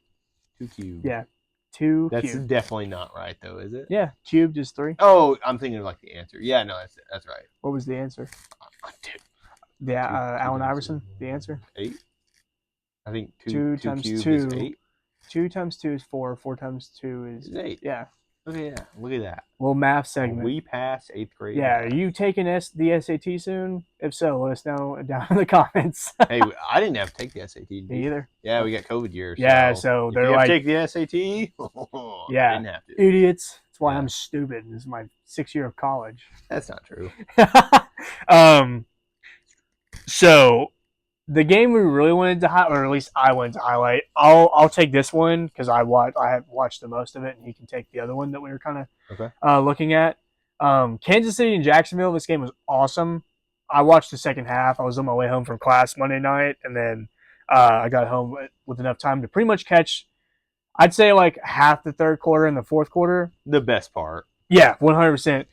2 cubed.
Yeah. 2
That's
cubed.
definitely not right, though, is it?
Yeah. Cubed is 3.
Oh, I'm thinking of like the answer. Yeah, no, that's right.
What was the answer?
Dude.
Allen Iverson, the answer?
8? I think
2
2
times
cubed
2
is 8.
2 times 2 is 4. 4 times 2 is
8.
Yeah.
Okay, yeah. Look at that.
Little math segment.
We passed 8th grade.
Yeah. Are you taking the SAT soon? If so, let us know down in the comments.
Hey, I didn't have to take the SAT.
Me either.
Yeah, we got COVID years.
Yeah, so
if
they're
you have
like,
to take the SAT.
Yeah,
I didn't have to.
idiots. That's why
Yeah.
I'm stupid. This is my 6th year of college.
That's not true.
So the game we really wanted to highlight, or at least I wanted to highlight, I'll take this one because I have watched the most of it, and he can take the other one that we were kind of looking at. Kansas City and Jacksonville. This game was awesome. I watched the second half. I was on my way home from class Monday night, and then I got home with enough time to pretty much catch, I'd say, like half the third quarter and the fourth quarter.
The best part.
Yeah, 100%.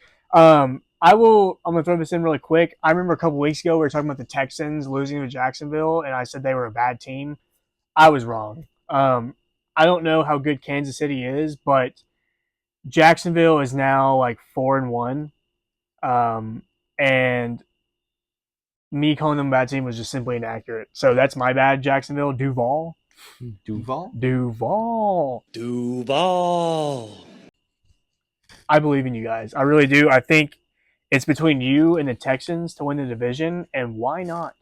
I'm going to throw this in really quick. I remember a couple weeks ago we were talking about the Texans losing to Jacksonville, and I said they were a bad team. I was wrong. I don't know how good Kansas City is, but Jacksonville is now like 4-1. And me calling them a bad team was just simply inaccurate. So that's my bad, Jacksonville. Duval. I believe in you guys. I really do. I think it's between you and the Texans to win the division, and why not?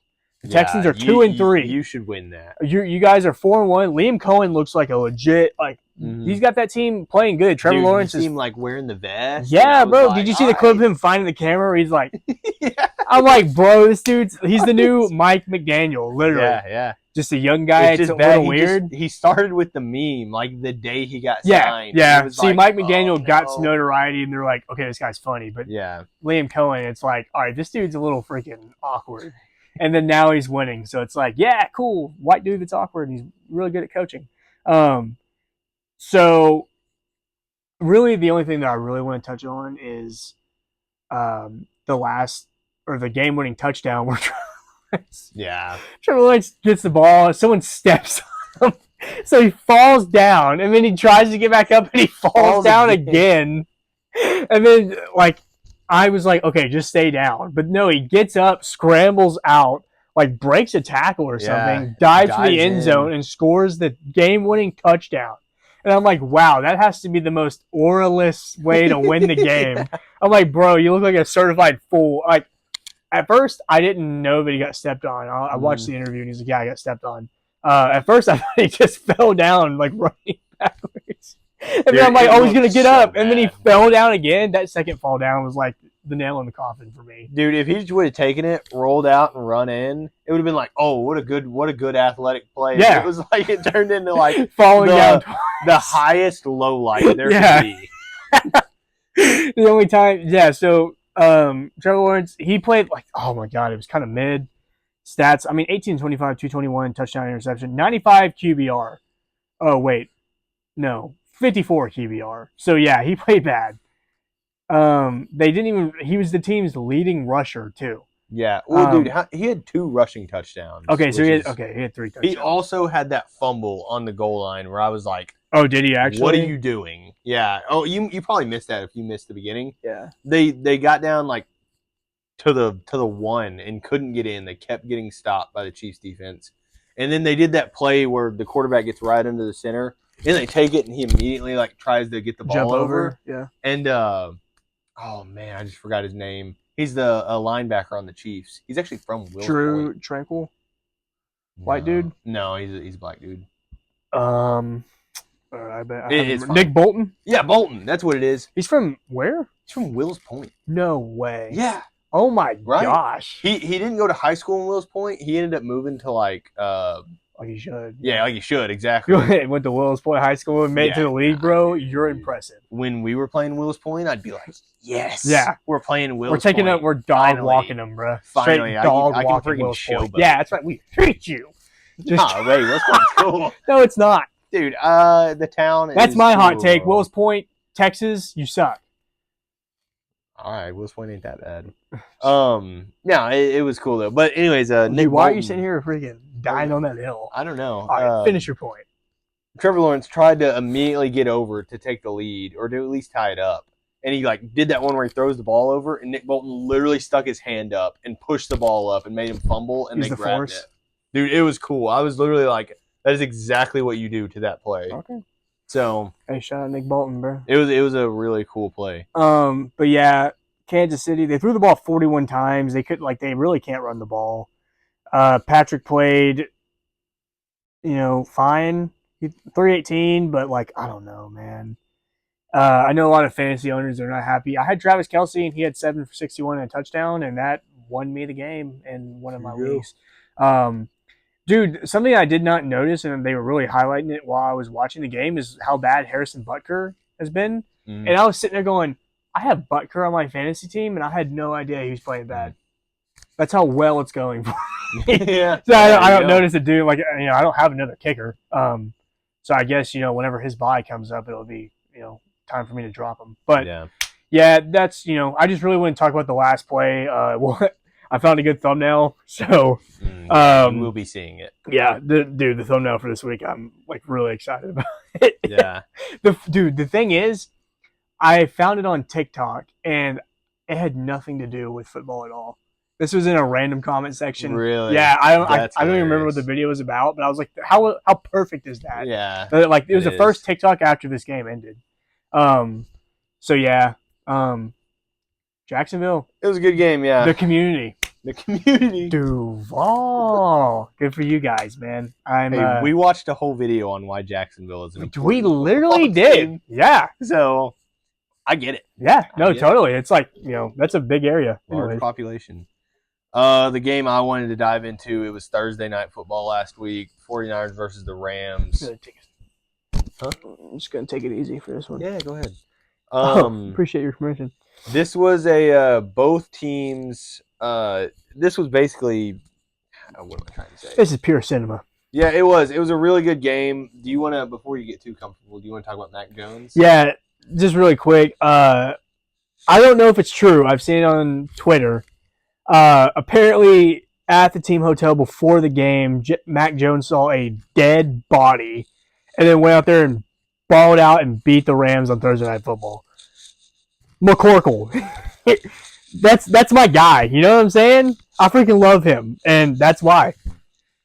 The Texans are 2-3.
You should win that.
You guys are 4-1. Liam Cohen looks like a legit he's got that team playing good. Trevor Lawrence
seemed like wearing the vest.
Yeah, bro. Did you see the clip of him finding the camera? Where he's like, yeah. I'm like, bro, he's the new Mike McDaniel, literally.
Yeah.
Just a young guy. It's a little weird.
He started with the meme like the day he got signed.
Yeah. See, Mike McDaniel got some notoriety, and they're like, okay, this guy's funny. But Liam Cohen, it's like, all right, this dude's a little freaking awkward. And then now he's winning. So it's like, yeah, cool. White dude that's awkward. And he's really good at coaching. So really the only thing that I really want to touch on is the game-winning touchdown where Trevor Lawrence gets the ball, someone steps on him, so he falls down, and then he tries to get back up, and he falls down again. And then, I was like, okay, just stay down. But no, he gets up, scrambles out, breaks a tackle or something, dives for the end zone, and scores the game-winning touchdown. And I'm like, wow, that has to be the most auraless way to win the game. I'm like, bro, you look like a certified fool. At first, I didn't know that he got stepped on. I watched the interview, and he's like, yeah, I got stepped on. At first, I thought he just fell down, running backwards. And then I'm like, oh, he's going to get up. And then he fell down again. That second fall down was the nail in the coffin for me.
Dude, if he just would have taken it, rolled out, and run in, it would have been like, oh, what a good athletic play.
Yeah.
It was like it turned into like
Falling down
the highest low light there
Yeah.
could be.
The only time, yeah. So Trevor Lawrence, he played like, oh my god, it was kind of mid stats. I mean, 18, 25, 221, touchdown, interception, 95 QBR. Oh wait, no, 54 QBR. So yeah, he played bad. They didn't even. He was the team's leading rusher too.
Yeah. Well, dude, he had 2 rushing touchdowns.
Okay, so he
which
had
is-
3 touchdowns.
He also had that fumble on the goal line where I was like,
Oh, did he actually?
what are you doing? Yeah. Oh, you probably missed that if you missed the beginning.
Yeah.
They got down like to the 1 and couldn't get in. They kept getting stopped by the Chiefs defense. And then they did that play where the quarterback gets right into the center and they take it and he immediately like tries to get the ball
Jump
over.
Yeah.
And oh man, I just forgot his name. He's the linebacker on the Chiefs. He's actually from Wills
Drew
Point.
Tranquil. White dude?
No, he's a black dude.
I bet
It's fine.
Nick Bolton.
Yeah, Bolton. That's what it is.
He's from where?
He's from Wills Point.
No way.
Yeah.
Oh my
Right?
gosh.
He didn't go to high school in Wills Point. He ended up moving to like
Like he should.
yeah, like he should, exactly.
Went to Willis Point High School and made it to the league, bro. You're impressive.
When we were playing Wills Point, I'd be like, yes.
Yeah.
We're playing Wills
We're taking
Point.
up. We're dog
Finally.
walking them, bro.
Finally,
Straight
I
dog
can
walking
freaking
Willis Point.
showboat.
Yeah, that's right. We hate you. Just
Nah, wait, Wills Point's cool.
no, it's not.
Dude, the town
That's
is
my hot
cool.
take. Willis Point, Texas, you suck.
All right, Wills Point ain't that bad. No, it was cool though. But anyways, Nick
Dude, why are you
Bolton-
sitting here freaking dying on that hill?
I don't know.
All right, finish your point.
Trevor Lawrence tried to immediately get over to take the lead or to at least tie it up. And he like did that one where he throws the ball over and Nick Bolton literally stuck his hand up and pushed the ball up and made him fumble and
Use
they
the
grabbed
force.
it. Dude, it was cool. I was literally like, that is exactly what you do to that play.
Okay.
So
Hey, shout out Nick Bolton, bro.
it was a really cool play.
But yeah, Kansas City, they threw the ball 41 times. They they really can't run the ball. Patrick played, fine. 318, but I don't know, man. I know a lot of fantasy owners are not happy. I had Travis Kelce and he had 7 for 61 and a touchdown, and that won me the game in one of my leagues. Dude, something I did not notice, and they were really highlighting it while I was watching the game, is how bad Harrison Butker has been.
Mm.
And I was sitting there going, I have Butker on my fantasy team, and I had no idea he was playing bad. That's how well it's going for me.
Yeah.
So I don't notice a dude I don't have another kicker. So I guess whenever his bye comes up, it'll be time for me to drop him. But yeah, that's I just really want to talk about the last play. I found a good thumbnail, so
we'll be seeing it.
yeah, the thumbnail for this week, I'm really excited about it.
Yeah.
The thing is, I found it on TikTok and it had nothing to do with football at all. This was in a random comment section.
Really?
Yeah, I don't
That's
even remember what
hilarious.
the video was about, but I was like, how perfect is that?
Yeah.
But, it was
It
the first
is.
TikTok after this game ended. So yeah, Jacksonville,
It was a good game, yeah.
the community,
The community.
Duval, good for you guys, man.
Hey, we watched a whole video on why Jacksonville is an important
we literally
football
did.
team.
Yeah,
So I get it.
yeah, no,
Yeah.
totally. It's that's a big area.
Large
Anyways.
population. The game I wanted to dive into, it was Thursday night football last week. 49ers versus the Rams. Huh?
I'm just gonna take it easy for this one.
Yeah, go ahead.
Appreciate your permission.
This was a both teams. This was basically what am I trying to say?
This is pure cinema.
Yeah, it was. It was a really good game. Do you want to, before you get too comfortable, do you want to talk about Mac Jones?
Yeah, just really quick. I don't know if it's true. I've seen it on Twitter. Apparently, at the team hotel before the game, Mac Jones saw a dead body, and then went out there and balled out and beat the Rams on Thursday Night Football. McCorkle. That's my guy. You know what I'm saying? I freaking love him, and that's why.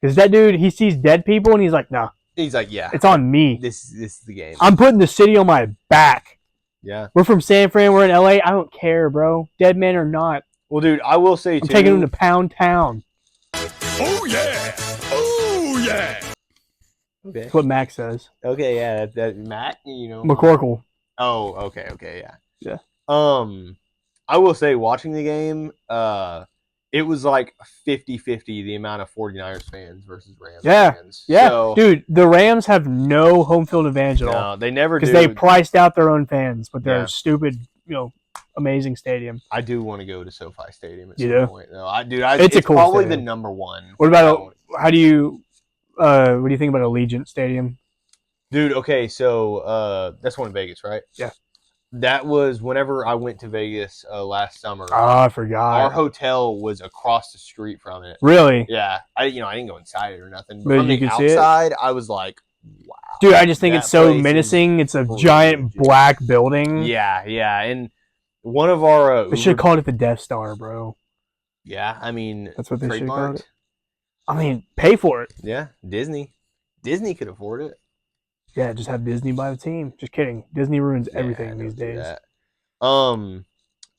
Because that dude, he sees dead people, and he's like, nah,
He's like, yeah,
it's on me.
this is the game.
I'm putting the city on my back.
Yeah.
We're from San Fran. We're in LA. I don't care, bro. Dead man or not.
Well, dude, I will say
I'm
too.
taking him to Pound Town.
Oh yeah! Oh yeah!
Okay.
That's what Max says.
Okay, yeah, that Matt,
McCorkle.
Oh, okay, yeah.
Yeah.
I will say, watching the game, it was like 50-50 the amount of 49ers fans versus Rams fans.
Yeah,
So,
dude, the Rams have no home field advantage at all
no, they never do.
because they priced out their own fans with their
Yeah.
stupid, amazing stadium.
I do want to go to SoFi Stadium at
You
some
do?
point. No,
It's a cool
probably
stadium.
the number one.
What about what do you think about Allegiant Stadium?
Dude, okay, so that's one in Vegas, right?
Yeah.
That was whenever I went to Vegas last summer.
Oh, I forgot.
Our hotel was across the street from it.
Really?
Yeah, I didn't go inside it or nothing. But
But
from
you
the
could see it?
outside, I was like, wow.
Dude, I just think
That
it's so
place is
menacing. It's a
crazy.
giant black building.
Yeah, and one of our
They should have called it the Death Star, bro.
yeah, I mean,
That's what they should have called
trademarked.
it. I mean, pay for it.
Yeah, Disney could afford it.
Yeah, just have Disney buy the team. Just kidding. Disney ruins everything
Yeah,
these
don't do
days.
that.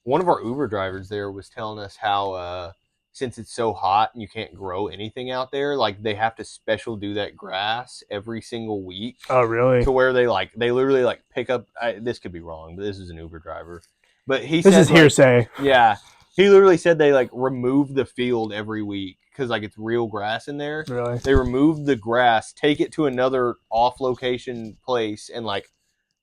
One of our Uber drivers there was telling us how since it's so hot and you can't grow anything out there, like they have to special do that grass every single week
Oh, really?
to where they literally like pick up. This could be wrong, but this is an Uber driver. But he
This
said,
is
like,
hearsay.
yeah, he literally said they like remove the field every week because like it's real grass in there.
Really?
They remove the grass, take it to another off location place, and like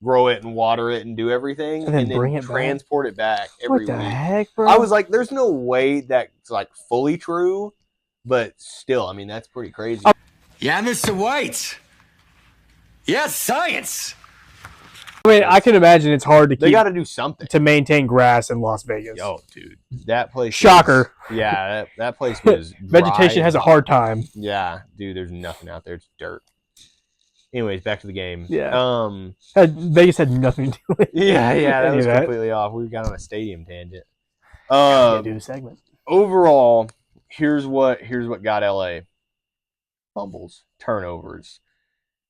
grow it and water it and do everything,
And then bring it back?
transport it back every
What the
week.
heck, bro?
I was like, there's no way that's like fully true, but still, I mean, that's pretty crazy.
Yeah, Mr. White. Yes, science.
I mean, I can imagine it's hard to
They
keep
got to do something.
to maintain grass in Las Vegas.
Yo, dude, that place.
Shocker.
Yeah, that place was
Vegetation
dry.
has a hard time.
Yeah, dude, there's nothing out there. It's dirt. Anyways, back to the game.
Yeah. Vegas had nothing to do with it.
Yeah,
I
that
knew
was
that.
completely off. We got on a stadium tangent.
Can't do a segment.
Overall, here's what got LA. Fumbles, turnovers.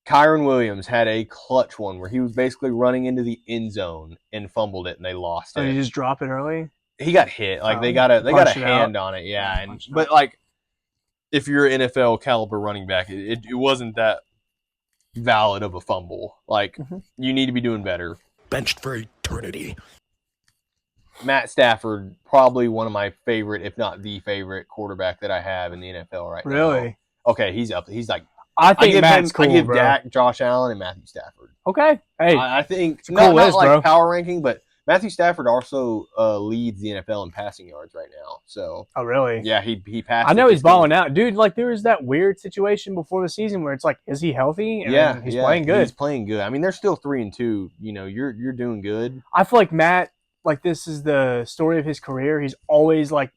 Kyron Williams had a clutch one where he was basically running into the end zone and fumbled it, and they lost
Oh,
it.
did you just drop it early?
He got hit. Like they got a hand on it. Yeah, but like if you're an NFL caliber running back, it wasn't that valid of a fumble. Like you need to be doing better.
Benched for eternity.
Matt Stafford, probably one of my favorite, if not the favorite quarterback that I have in the NFL right now.
Really?
Okay, he's up. He's like
I think Matt's cool,
I give
bro.
Dak, Josh Allen, and Matthew Stafford.
Okay. Hey,
I think
a
not,
cool
not
list,
like
bro.
power ranking, but Matthew Stafford also leads the NFL in passing yards right now. So
oh, really?
yeah, he passed.
I know
it
he's
this game.
balling out. Dude, like there was that weird situation before the season where it's like, is he healthy? And
Yeah,
then he's playing good.
He's playing good. I mean, they're still 3-2. You know, you're doing good.
I feel like Matt, like this is the story of his career. He's always like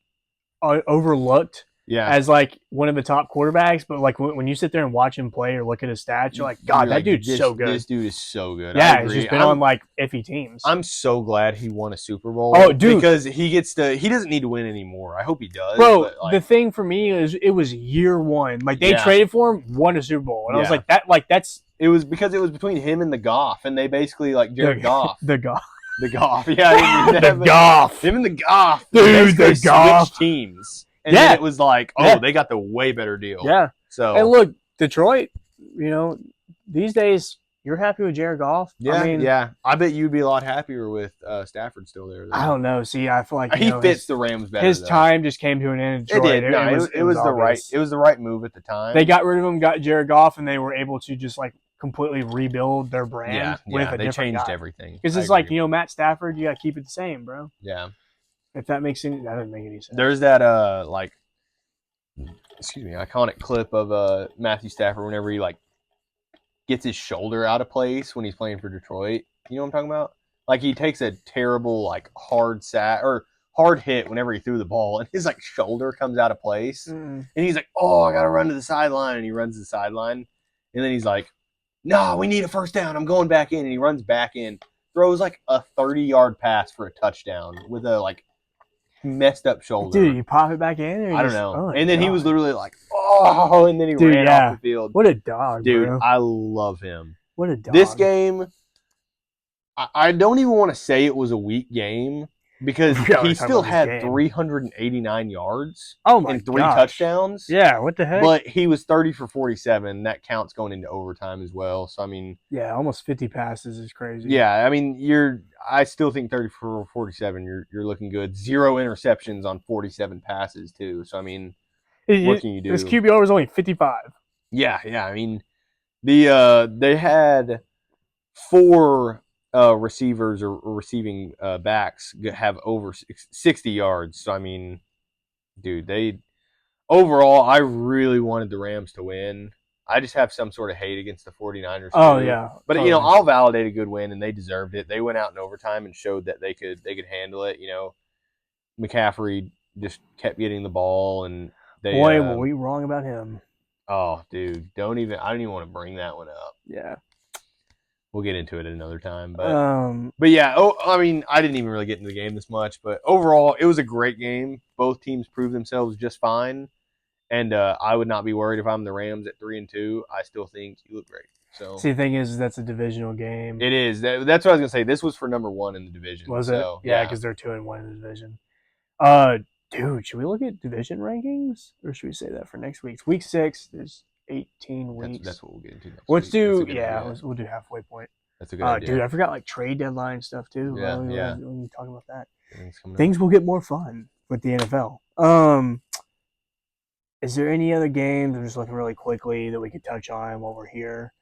overlooked
Yeah,
as like one of the top quarterbacks, but like when you sit there and watch him play or look at his stats, you're like, God, that dude's so good.
This dude is so good. I
Yeah,
agree.
he's just been on like iffy teams.
I'm so glad he won a Super Bowl.
Oh, dude.
because he doesn't need to win anymore. I hope he does.
Bro,
but, like,
the thing for me is it was year one. Like they
Yeah.
traded for him, won a Super Bowl, and I was
Yeah.
like, that's
it was because it was between him and the Goff, and they basically like Jared Goff.
the Goff.
The Goff, yeah,
The Goff.
him and the Goff,
Dude,
basically
the Goff.
switched teams, and
Yeah.
then it was like, oh,
Yeah.
they got the way better deal.
Yeah.
So
And look, Detroit, these days you're happy with Jared Goff.
yeah,
I mean,
I bet you'd be a lot happier with Stafford still there. Though.
I don't know. See, I feel like
He fits the Rams better.
his
though.
time just came to an end in
It
Detroit.
did. No, it was the right.
obvious.
It was the right move at the time.
They got rid of him, got Jared Goff, and they were able to just like completely rebuild their brand with a
they
different
changed
guy.
everything.
Because it's like, Matt Stafford, you got to keep it the same, bro.
Yeah.
If that makes any, that doesn't make any sense.
There's that iconic clip of Matthew Stafford whenever he like gets his shoulder out of place when he's playing for Detroit. You know what I'm talking about? Like he takes a terrible like hard hit whenever he threw the ball, and his like shoulder comes out of place, and he's like, "Oh, I gotta run to the sideline," and he runs to the sideline, and then he's like, "No, we need a first down. I'm going back in," and he runs back in, throws like a 30-yard pass for a touchdown with a like messed up shoulder.
Dude, you pop it back in? Or
I don't
just-
know.
oh my
And then he
God.
was literally like, "Oh," and then he
Dude,
ran
yeah.
off the field.
What a dog,
Dude,
bro.
I love him.
What a dog.
This game, I don't even want to say it was a weak game because
We already
he
talked
still
about this
had
game.
389 yards
Oh my
and 3
gosh.
touchdowns.
Yeah, what the heck?
But he was 30 for 47. That counts going into overtime as well. So I mean,
yeah, almost 50 passes is crazy.
yeah, I mean, I still think 30 for 47. You're looking good. 0 interceptions on 47 passes too. So I mean, what can you do?
His QBR was only 55.
Yeah. I mean, they had 4 receivers or receiving backs have over 60 yards. So I mean, dude, overall, I really wanted the Rams to win. I just have some sort of hate against the 49ers
Oh
too.
yeah.
But
totally.
I'll validate a good win, and they deserved it. They went out in overtime and showed that they could handle it. McCaffrey just kept getting the ball, and they
Boy, were we wrong about him.
oh, dude, I don't even want to bring that one up.
Yeah.
We'll get into it at another time,
But
yeah. I mean, I didn't even really get into the game this much, but overall, it was a great game. Both teams proved themselves just fine. And I would not be worried if I'm the Rams at 3-2. I still think you look great. So
see, the thing is, that's a divisional game.
it is. That's what I was gonna say. This was for number 1 in the division.
Was
so,
it? Yeah, because they're 2-1 in the division. Dude, should we look at division rankings, or should we say that for next week? Week 6. There's 18 weeks.
That's what we'll get into next
Let's
week.
do. Yeah, we'll do halfway point.
That's a good idea.
Dude, I forgot like trade deadline stuff too.
Yeah.
When talk about that,
Things
will get more fun with the NFL. Is there any other games? I'm just looking really quickly that we could touch on while we're here.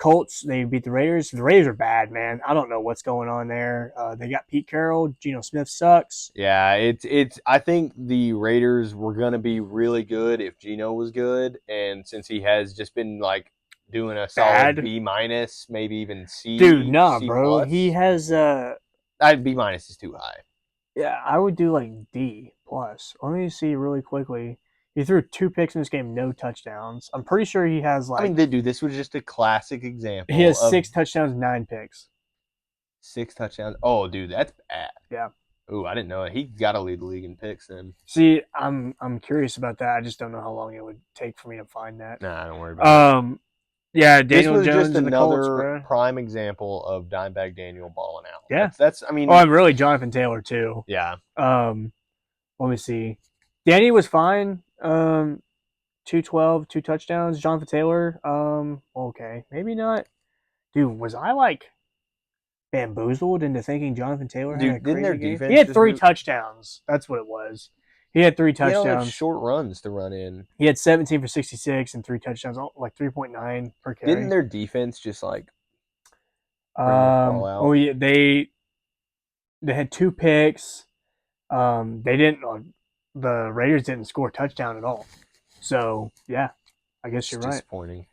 Colts, they beat the Raiders. The Raiders are bad, man. I don't know what's going on there. They got Pete Carroll. Geno Smith sucks.
Yeah, it's. I think the Raiders were gonna be really good if Geno was good, and since he has just been like doing a solid
Bad.
B minus, maybe even C.
Dude, nah,
C+.
bro. He has
B minus is too high.
Yeah, I would do like D plus. Let me see really quickly. He threw 2 picks in this game, no touchdowns. I'm pretty sure he has like.
I mean, dude, this was just a classic example.
He has 6 touchdowns, 9 picks.
6 touchdowns. Oh, dude, that's bad.
Yeah.
Ooh, I didn't know it. He got to lead the league in picks then.
See, I'm curious about that. I just don't know how long it would take for me to find that.
Nah, don't worry about it.
Yeah,
This
Daniel
was
Jones
just
and the Colts,
another
bro.
prime example of Dimebag Daniel balling out.
Yeah.
That's I mean.
Oh, and really Jonathan Taylor too.
Yeah.
Let me see. Danny was fine. 212, 2 touchdowns. Jonathan Taylor. Okay, maybe not. Dude, was I like bamboozled into thinking Jonathan Taylor had a
Dude, didn't their
crazy game?
defense
He had
just
3
move-
touchdowns. That's what it was. He had 3
He only had
touchdowns.
short runs to run in.
He had 17 for 66 and 3 touchdowns, like 3.9 per carry.
Didn't their defense just like ball out?
Oh yeah, they had 2 picks. They didn't. The Raiders didn't score a touchdown at all. So yeah, I guess you're right.
Disappointing.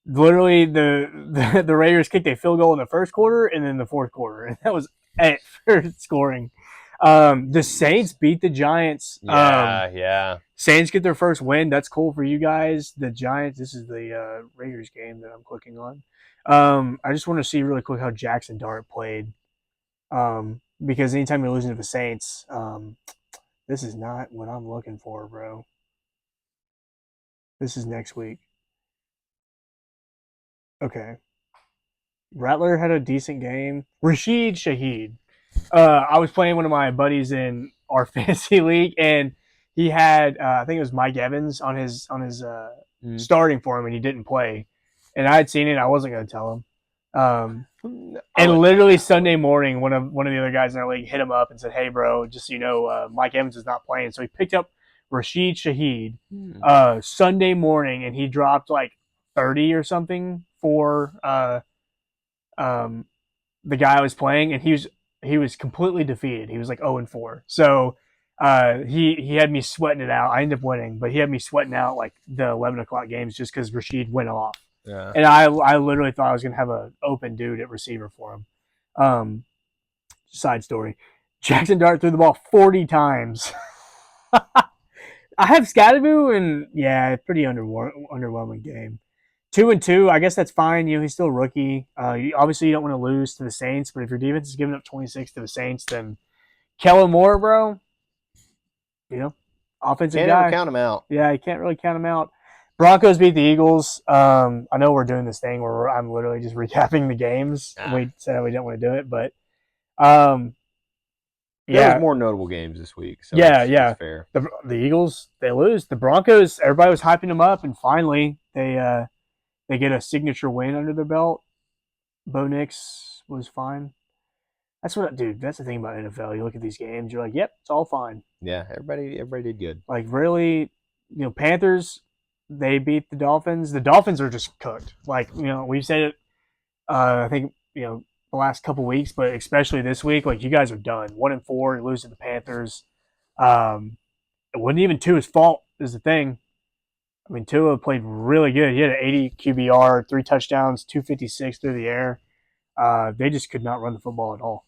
Literally, the Raiders kicked a field goal in the first quarter and then the fourth quarter, and that was it for scoring. The Saints beat the Giants.
Yeah.
Saints get their first win. That's cool for you guys. The Giants. This is the Raiders game that I'm clicking on. I just want to see really quick how Jackson Dart played. Because anytime you're losing to the Saints, this is not what I'm looking for, bro. This is next week. Okay. Rattler had a decent game. Rashid Shaheed. I was playing one of my buddies in our fantasy league, and he had I think it was Mike Evans on his starting for him, and he didn't play. And I had seen it. I wasn't going to tell him. And literally Sunday morning, one of the other guys in our league hit him up and said, "Hey, bro, just so you know, Mike Evans is not playing." So he picked up Rashid Shaheed Sunday morning, and he dropped like 30 or something for the guy I was playing, and he was completely defeated. He was like 0-4. So he had me sweating it out. I ended up winning, but he had me sweating out like the 11 o'clock games just because Rashid went off.
Yeah.
And I literally thought I was going to have an open dude at receiver for him. Side story. Jackson Dart threw the ball 40 times. I have Scadaboo, and yeah, pretty underwhelming game. 2-2, I guess that's fine. You know, he's still a rookie. Obviously, you don't want to lose to the Saints, but if your defense is giving up 26 to the Saints, then Kellen Moore, bro, you know, offensive
Can't
guy.
ever count him out.
Yeah, you can't really count him out. Broncos beat the Eagles. I know we're doing this thing where I'm literally just recapping the games. We said we didn't want to do it, but
There was
Yeah,
more notable games this week, so
yeah,
it's fair.
The Eagles, they lose. The Broncos, everybody was hyping them up, and finally they get a signature win under their belt. Bo Nix was fine. That's what, dude. That's the thing about NFL. You look at these games, you're like, yep, it's all fine.
Yeah, everybody did good.
Like really, Panthers, they beat the Dolphins. The Dolphins are just cooked. Like we've said it. I think the last couple weeks, but especially this week, like you guys are done. 1-4, you lose to the Panthers. It wasn't even Tua's fault. Is the thing. I mean, Tua played really good. He had an 80 QBR, 3 touchdowns, 256 through the air. They just could not run the football at all.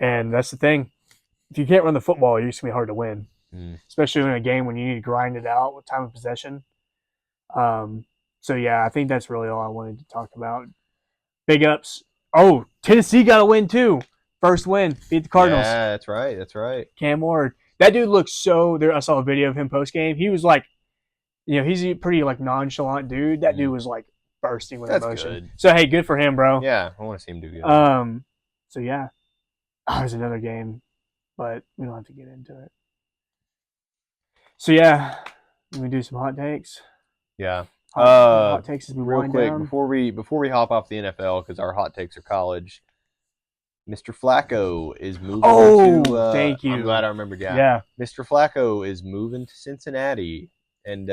And that's the thing. If you can't run the football, you're just going to be hard to win, especially in a game when you need to grind it out with time of possession. So, yeah, I think that's really all I wanted to talk about. Big ups. Oh, Tennessee got a win, too. First win. Beat the Cardinals.
Yeah, that's right.
Cam Ward. That dude looks so – I saw a video of him post-game. He was like – he's a pretty like nonchalant dude. That dude was like bursting with emotion.
Good.
So, hey, good for him, bro.
Yeah, I want to see him do good.
So, yeah. There's another game, but we don't have to get into it. So, yeah. Let me do some hot takes.
Yeah.
Hot takes as we
real
wind
quick
down.
before we hop off the NFL because our hot takes are college. Mr. Flacco is moving to.
Thank you.
I'm glad I remembered.
Yeah.
Mr. Flacco is moving to Cincinnati, and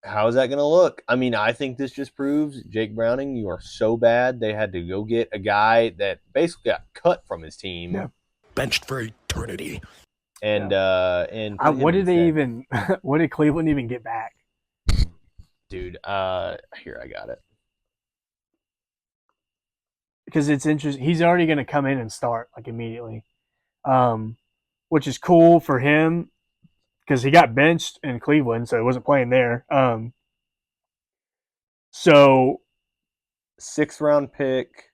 how is that going to look? I mean, I think this just proves Jake Browning, you are so bad. They had to go get a guy that basically got cut from his team,
Benched for eternity.
and
what did they even? What did Cleveland even get back?
Dude, here I got it.
Because it's interesting. He's already going to come in and start like immediately, which is cool for him because he got benched in Cleveland, so he wasn't playing there. So
6th round pick.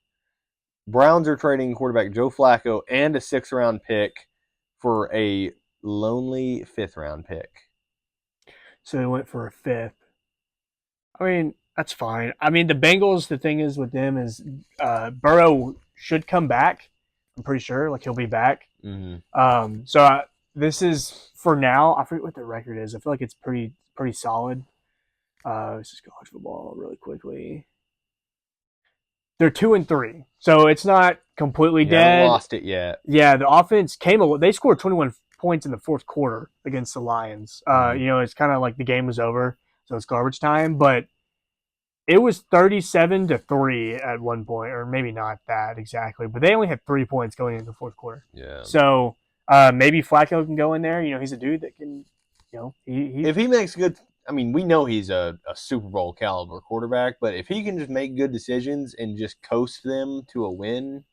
Browns are trading quarterback Joe Flacco and a 6th round pick for a lonely 5th round pick.
So he went for a 5th. I mean, that's fine. I mean, the Bengals, the thing is with them is Burrow should come back. I'm pretty sure. Like, he'll be back.
Mm-hmm.
This is, for now, I forget what the record is. I feel like it's pretty solid. Let's just college football really quickly. They're 2-3. So it's not completely dead.
Haven't lost it yet.
Yeah, the offense they scored 21 points in the 4th quarter against the Lions. It's kind of like the game was over, so it's garbage time. But it was 37-3 at one point, or maybe not that exactly, but they only had 3 points going into the 4th quarter.
Yeah.
So maybe Flacco can go in there. He's a dude that can,
if he makes good. I mean, we know he's a Super Bowl caliber quarterback, but if he can just make good decisions and just coast them to a win,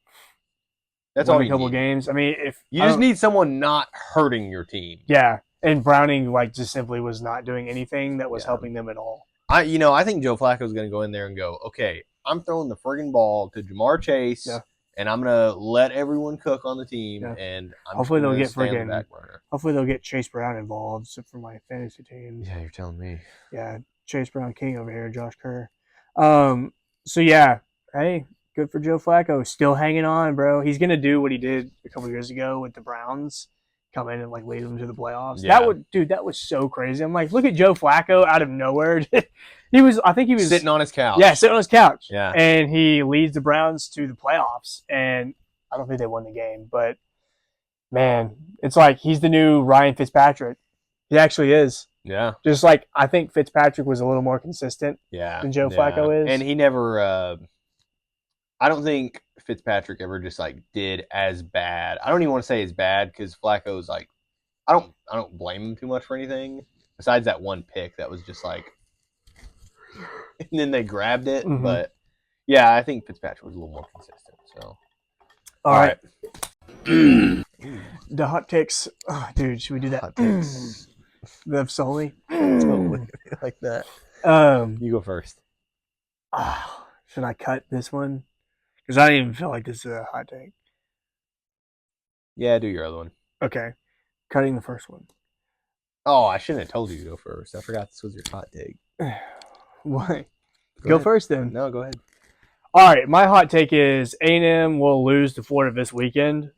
that's all you need. A couple
games. I mean, if
you just need someone not hurting your team.
Yeah, and Browning just simply was not doing anything that was helping them at all.
I think Joe Flacco's going to go in there and go, okay, I'm throwing the friggin' ball to Jamar Chase, and I'm going to let everyone cook on the team, and
hopefully they'll get Hopefully they'll get Chase Brown involved for my fantasy team.
Yeah, you're telling me.
Yeah, Chase Brown King over here, Josh Kerr. So yeah, hey, good for Joe Flacco, still hanging on, bro. He's going to do what he did a couple years ago with the Browns. Come in and lead them to the playoffs.
Yeah.
That was so crazy. I'm like, look at Joe Flacco out of nowhere. I think he was
sitting on his couch.
Yeah, sitting on his couch.
Yeah.
And he leads the Browns to the playoffs. And I don't think they won the game, but man, it's like he's the new Ryan Fitzpatrick. He actually is.
Yeah.
Just like I think Fitzpatrick was a little more consistent than Joe Flacco is.
And he never I don't think Fitzpatrick ever just did as bad. I don't even want to say as bad because Flacco's I don't blame him too much for anything besides that one pick that was just and then they grabbed it.
Mm-hmm.
But yeah, I think Fitzpatrick was a little more consistent. So
all right. The hot takes. Oh, dude, should we do that?
Hot takes.
The Sully.
Totally like that. You go first.
Should I cut this one? Because I don't even feel like this is a hot take.
Yeah, do your other one.
Okay. Cutting the first one.
Oh, I shouldn't have told you to go first. I forgot this was your hot take.
Why? Go first then.
No, go ahead.
All right. My hot take is A&M will lose to Florida this weekend.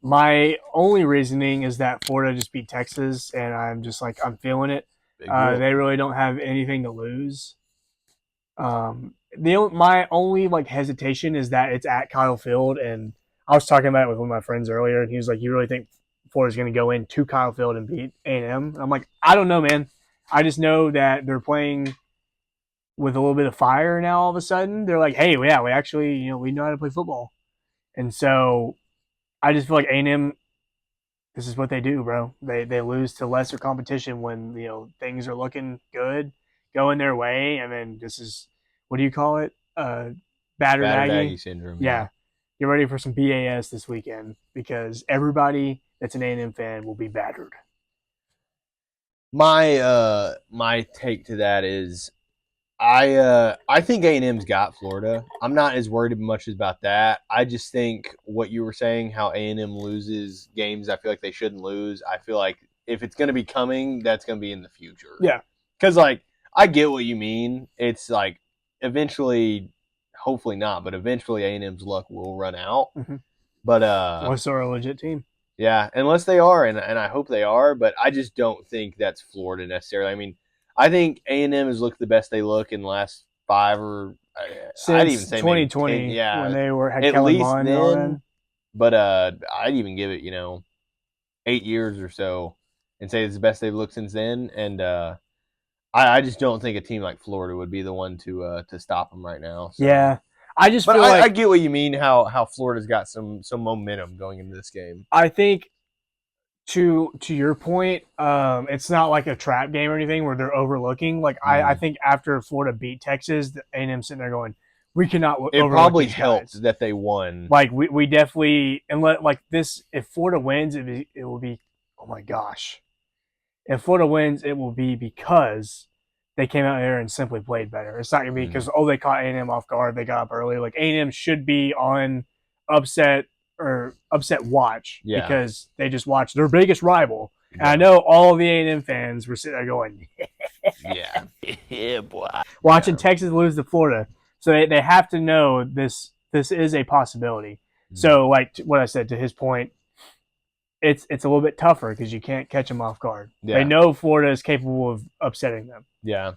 My only reasoning is that Florida just beat Texas, and I'm just like I'm feeling it.
Big deal.
They really don't have anything to lose. My only like hesitation is that it's at Kyle Field, and I was talking about it with one of my friends earlier, and he was like, "You really think Florida's going to go into Kyle Field and beat A&M?" I'm like, "I don't know, man. I just know that they're playing with a little bit of fire now. All of a sudden, they're like, hey, yeah, we actually, we know how to play football, and so I just feel like A&M. This is what they do, bro. They lose to lesser competition when things are looking good, going their way, and then this is what do you call it? Battered
Battered
Aggie.
Aggie syndrome.
Yeah, get ready for some BAS this weekend because everybody that's an A&M fan will be battered.
My take to that is I think A&M's got Florida. I'm not as worried much about that. I just think what you were saying, how A&M loses games I feel like they shouldn't lose. I feel like if it's going to be coming, that's going to be in the future.
Yeah,
because like I get what you mean. It's like eventually, hopefully not, but eventually A&M's luck will run out.
mm-hmm.
But
unless they're a legit team.
yeah, unless they are, and I hope they are, but I just don't think that's Florida necessarily. I mean, I think A&M has looked the best they look in the last 5 or I'd even
Since
say maybe
2020,
10, yeah,
when they had
at
Kellen
least
Mond and all
then.
that.
But I'd even give it 8 years or so, and say it's the best they've looked since then. And I just don't think a team like Florida would be the one to stop them right now. So.
Yeah, I just
But
feel
I
like
get what you mean. How Florida's got some momentum going into this game.
I think to your point, it's not like a trap game or anything where they're overlooking. Like I think after Florida beat Texas, the A&M sitting there going, we cannot
It
overlook
probably
these
helped
guys.
that they won.
Like we definitely and let like this. If Florida wins, it will be oh my gosh. If Florida wins, it will be because they came out there and simply played better. It's not gonna be because they caught A&M off guard, they got up early. Like A&M should be on upset watch because they just watched their biggest rival. And I know all the A&M fans were sitting there going,
yeah,
Yeah, boy.
watching Texas lose to Florida. So they have to know this is a possibility. So like what I said to his point, it's a little bit tougher because you can't catch them off guard.
Yeah.
They know Florida is capable of upsetting them.
Yeah.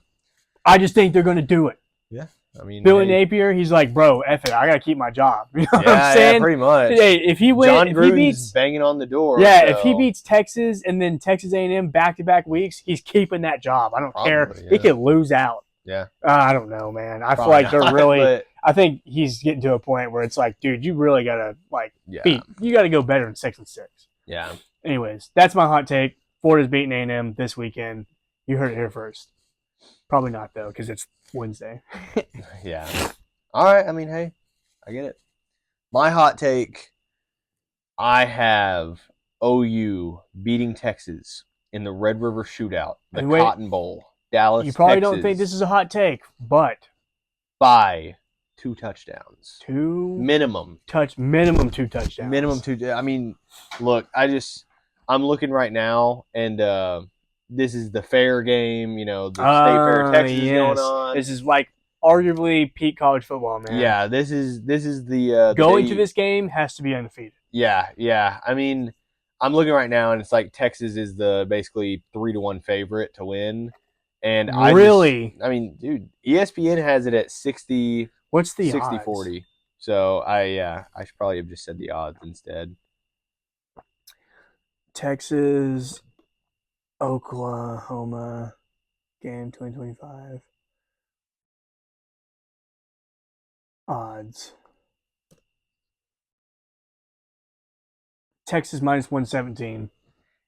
I just think they're going to do it.
Yeah. I mean,
Billy Napier, he's like, bro, F it, I got to keep my job. You know what
yeah,
I'm saying?
yeah, pretty much.
Hey, if he wins,
John
if
Gruden's
he beats,
banging on the door.
yeah,
so.
if he beats Texas and then Texas A&M back-to-back weeks, he's keeping that job. I don't care.
Yeah.
He could lose out.
Yeah.
I don't know, man. I
Probably
feel like they're
not,
really.
but...
I think he's getting to a point where it's like, dude, you really gotta beat. You gotta go better than 6-6.
Yeah.
Anyways, that's my hot take. Florida's beating A&M this weekend. You heard it here first. Probably not though, because it's Wednesday.
Yeah. All right. I mean, hey, I get it. My hot take. I have OU beating Texas in the Red River Shootout, the Cotton Bowl, Dallas.
You probably
Texas,
don't think this is a hot take, but
by 2 touchdowns.
Minimum 2 touchdowns.
Minimum 2. I mean, look, I'm looking right now, and this is the fair game. The State Fair of Texas is going on.
This is like arguably peak college football, man.
Yeah, this is the
going to this game has to be undefeated.
Yeah. I mean, I'm looking right now, and it's like Texas is the basically 3-1 favorite to win. And I mean, dude, ESPN has it at 60.
What's the
60-40.
odds?
So I should probably have just said the odds instead.
Texas, Oklahoma game 2025 odds. Texas minus 117.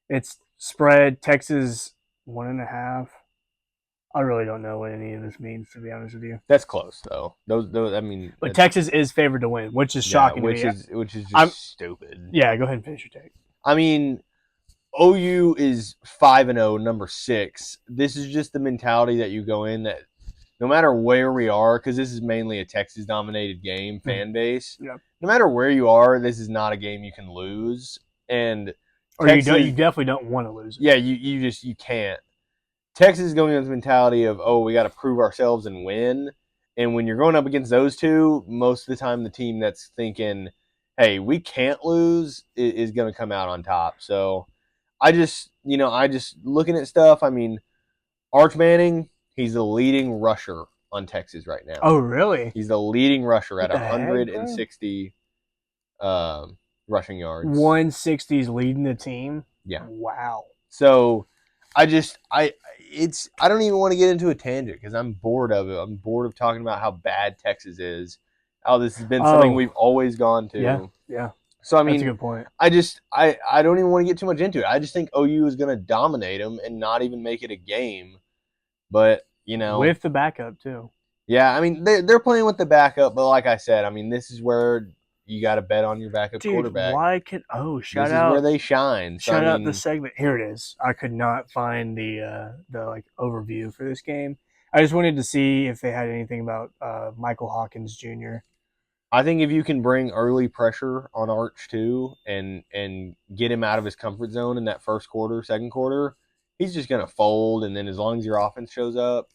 It's spread. Texas 1.5. I really don't know what any of this means, to be honest with you.
That's close, though. Those I mean,
but Texas is favored to win, which is shocking.
Which is just stupid.
Yeah, go ahead and finish your take.
I mean, OU is 5-0, number 6. This is just the mentality that you go in that no matter where we are, because this is mainly a Texas-dominated game, fan base.
Yeah.
No matter where you are, this is not a game you can lose, and
Texas, you definitely don't want to lose it.
Yeah, you can't. Texas is going with the mentality of, we got to prove ourselves and win, And when you're going up against those two, most of the time the team that's thinking, hey, we can't lose is going to come out on top. So I just looking at stuff, I mean, Arch Manning, he's the leading rusher on Texas right now.
Oh, really?
He's the leading rusher at
What the heck, bro?
160 rushing yards.
160's leading the team?
Yeah.
Wow.
So I don't even want to get into a tangent because I'm bored of it. I'm bored of talking about how bad Texas is. How this has been something we've always gone to.
Yeah.
So I mean,
that's a good point.
I don't even want to get too much into it. I just think OU is going to dominate them and not even make it a game. But
With the backup too.
Yeah, I mean they're playing with the backup, but like I said, I mean this is where you got to bet on your backup quarterback.
Why can shout out
where they shine. So,
shout out the segment. Here it is. I could not find the like overview for this game. I just wanted to see if they had anything about Michael Hawkins Jr.
I think if you can bring early pressure on Arch too, and get him out of his comfort zone in that first quarter, second quarter, he's just gonna fold. And then as long as your offense shows up,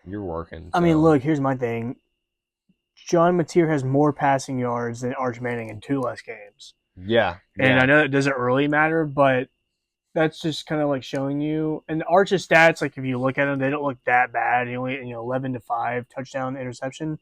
you're working.
I mean, look, here's my thing. John Mateer has more passing yards than Arch Manning in 2 less games.
Yeah.
And I know it doesn't really matter, but that's just kind of like showing you. And Arch's stats, like if you look at them, they don't look that bad. He only 11-5 touchdown interception.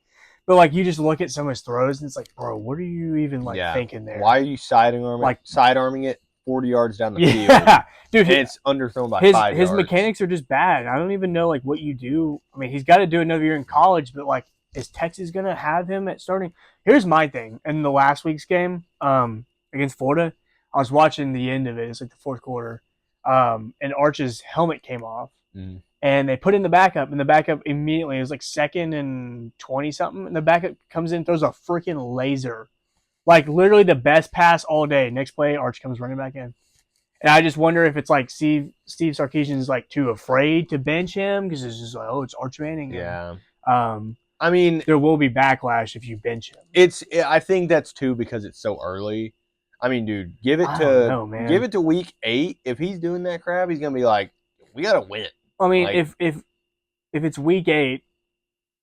But like you just look at some of his throws and it's like, bro, what are you even thinking there?
Why are you sidearming it 40 yards down the field?
Yeah, dude,
and it's underthrown by 5 yards.
His mechanics are just bad. I don't even know like what you do. I mean, he's got to do another year in college, but like, is Texas gonna have him at starting? Here's my thing. In the last week's game, against Florida, I was watching the end of it. It's like the fourth quarter, and Arch's helmet came off, and they put in the backup, and the backup immediately, it was like 2nd and 20 something, and the backup comes in, throws a freaking laser, like literally the best pass all day. Next play, Arch comes running back in. And I just wonder if it's like Steve Sarkisian's like too afraid to bench him because it's just like, oh, it's Arch Manning.
Yeah.
I mean, there will be backlash if you bench him.
I think that's too because it's so early. I mean, dude, give it to week 8. If he's doing that crap, he's gonna be like, we gotta win.
I mean, if it's week 8,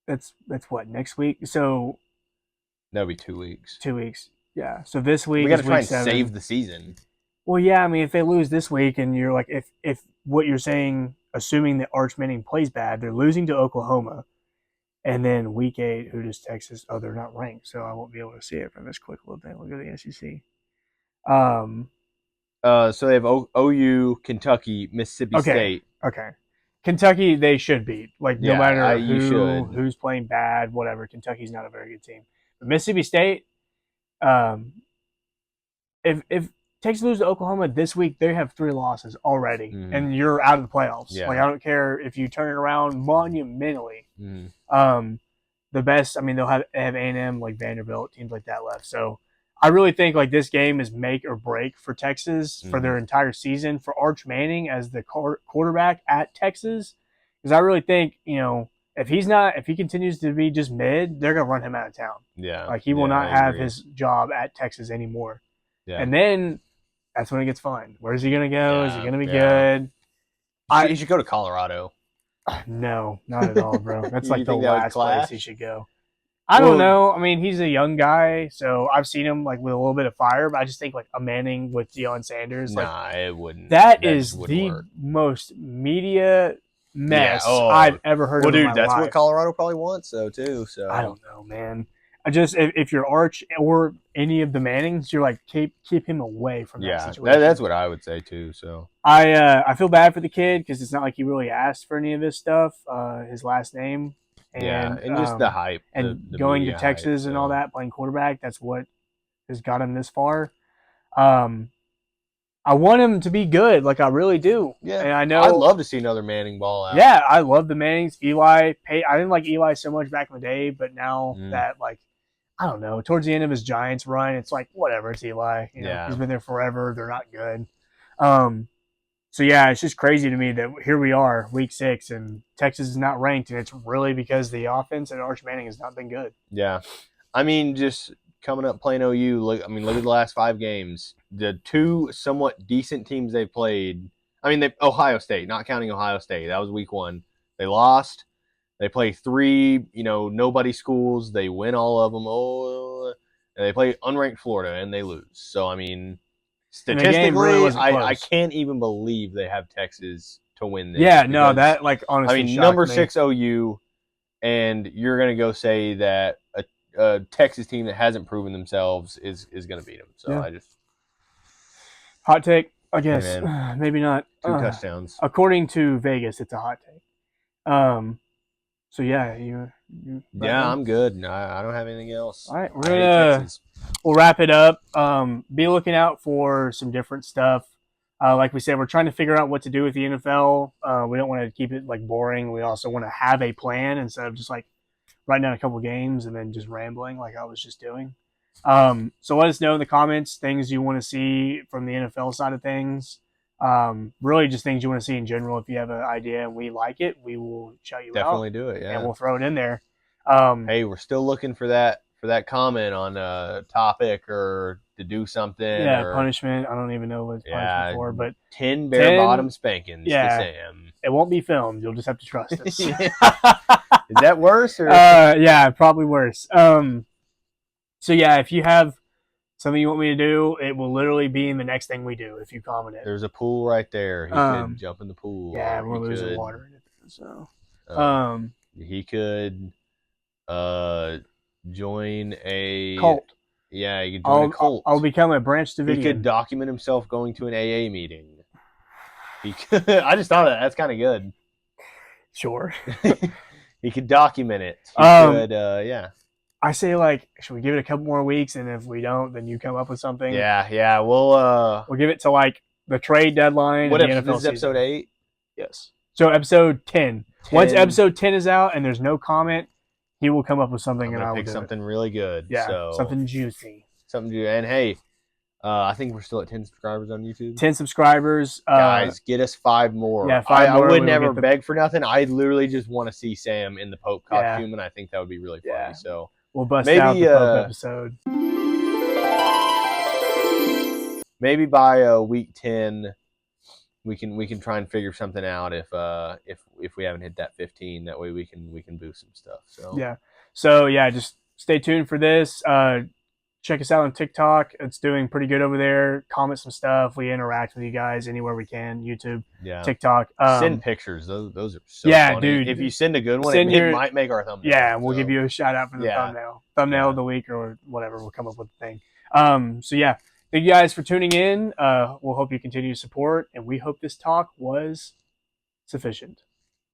that's what, next week? So
that'll be 2 weeks.
2 weeks, yeah. So this week
we gotta try and
7.
save the season.
Well, yeah. I mean, if they lose this week, and you're like, if what you're saying, assuming that Arch Manning plays bad, they're losing to Oklahoma. And then week 8, who does Texas? Oh, they're not ranked, so I won't be able to see it from this quick little thing. Look at the SEC.
So they have OU, Kentucky, Mississippi State.
Okay. Kentucky, they should beat. Like, no matter who's playing bad, whatever. Kentucky's not a very good team. But Mississippi State, if Texas loses to Oklahoma this week, they have 3 losses already, and you're out of the playoffs.
Yeah.
Like, I don't care if you turn it around monumentally. The best, I mean, they have A&M, like Vanderbilt, teams like that left. So I really think like this game is make or break for Texas for their entire season, for Arch Manning as the quarterback at Texas. Because I really think, if he continues to be just mid, they're going to run him out of town.
Yeah.
Like he will not have his job at Texas anymore. Yeah. And then that's when it gets fun. Where's he going to go? Is he going to be good?
He should go to Colorado.
No, not at all, bro. That's like the last place he should go. I don't know. I mean, he's a young guy, so I've seen him like with a little bit of fire, but I just think like a Manning with Deion Sanders.
It wouldn't.
That is the most media mess I've ever heard of in my life.
That's what Colorado probably wants, though, too. So
I don't know, man. I just if you're Arch or any of the Mannings, you're like keep him away from that situation.
That's what I would say too. So
I feel bad for the kid because it's not like he really asked for any of this stuff. His last name, and
just the hype,
and
the
going to Texas and all that, playing quarterback. That's what has got him this far. I want him to be good, like I really do.
Yeah,
and I know
I'd love to see another Manning ball out.
Yeah, I love the Mannings. Eli, I didn't like Eli so much back in the day, but now that like. I don't know. Towards the end of his Giants run, it's like whatever. It's Eli. He's been there forever. They're not good. So yeah, it's just crazy to me that here we are, week 6, and Texas is not ranked, and it's really because the offense and Arch Manning has not been good.
Yeah, I mean, just coming up playing OU. Look at the last 5 games. The 2 somewhat decent teams they've played. I mean, Ohio State, not counting Ohio State. That was week 1. They lost. They play 3, nobody schools. They win all of them. And they play unranked Florida and they lose. So I mean,
And the game really
statistically,
wasn't
I
close.
can't even believe they have Texas to win this.
Yeah, no,
because,
that like
I
honestly
mean,
shocked
number
me.
6 OU, and you're gonna go say that a Texas team that hasn't proven themselves is gonna beat them. So
Yeah.
I just
Hot take, I guess.
man.
Maybe not.
2 touchdowns.
According to Vegas, it's a hot take. So yeah, you right
Yeah,
on?
I'm good. No, I don't have anything else.
All right, we're
I hate
gonna
Texas.
we'll wrap it up. Be looking out for some different stuff. Like we said, we're trying to figure out what to do with the NFL. We don't want to keep it like boring. We also want to have a plan instead of just like writing down a couple games and then just rambling like I was just doing. So let us know in the comments things you want to see from the NFL side of things. Really just things you want to see in general. If you have an idea and we like it, we will shout you
Definitely
out
do it. Yeah.
and we'll throw it in there.
Hey, we're still looking for that comment on a topic or to do something.
Yeah,
or,
punishment. I don't even know what it's punishment for, but
10 bare
10
bottom spankings
yeah.
to Sam.
it won't be filmed. You'll just have to trust us.
Is that worse? Or?
Yeah, probably worse. So yeah, if you have something you want me to do, it will literally be in the next thing we do if you comment it.
There's a pool right there. He could jump in the pool.
Yeah,
or
we're
he
losing
could,
water in it. So
he could join a
cult.
Yeah, he could join a cult.
I'll become a Branch Davidian.
He could document himself going to an AA meeting. He could, I just thought of that. That's kind of good.
Sure.
He could document it. He could, yeah.
I say, like, should we give it a couple more weeks, and if we don't, then you come up with something.
Yeah. We'll
give it to like the trade deadline.
What
and the NFL
this is episode 8?
Yes. So episode 10. Once episode 10 is out and there's no comment, he will come up with something, and I will
pick
do
something
it.
really good.
Yeah,
so,
something juicy.
Something to do. And hey, I think we're still at 10 subscribers on YouTube.
10 subscribers.
Guys, get us 5 more.
Yeah, 5 more.
I would never beg for nothing. I literally just want to see Sam in the Pope costume,
Yeah.
and I think that would be really funny.
Yeah.
So
we'll bust out the Pope episode.
Maybe by week 10, we can try and figure something out if we haven't hit that 15. That way we can boost some stuff.
So yeah, just stay tuned for this. Check us out on TikTok. It's doing pretty good over there. Comment some stuff. We interact with you guys anywhere we can. YouTube, TikTok.
Send pictures. Those are so funny.
Dude.
If you send a good one, it might make our thumbnail.
Yeah, we'll give you a shout out for the thumbnail of the week or whatever. We'll come up with a thing. So yeah, thank you guys for tuning in. We'll hope you continue to support, and we hope this talk was sufficient.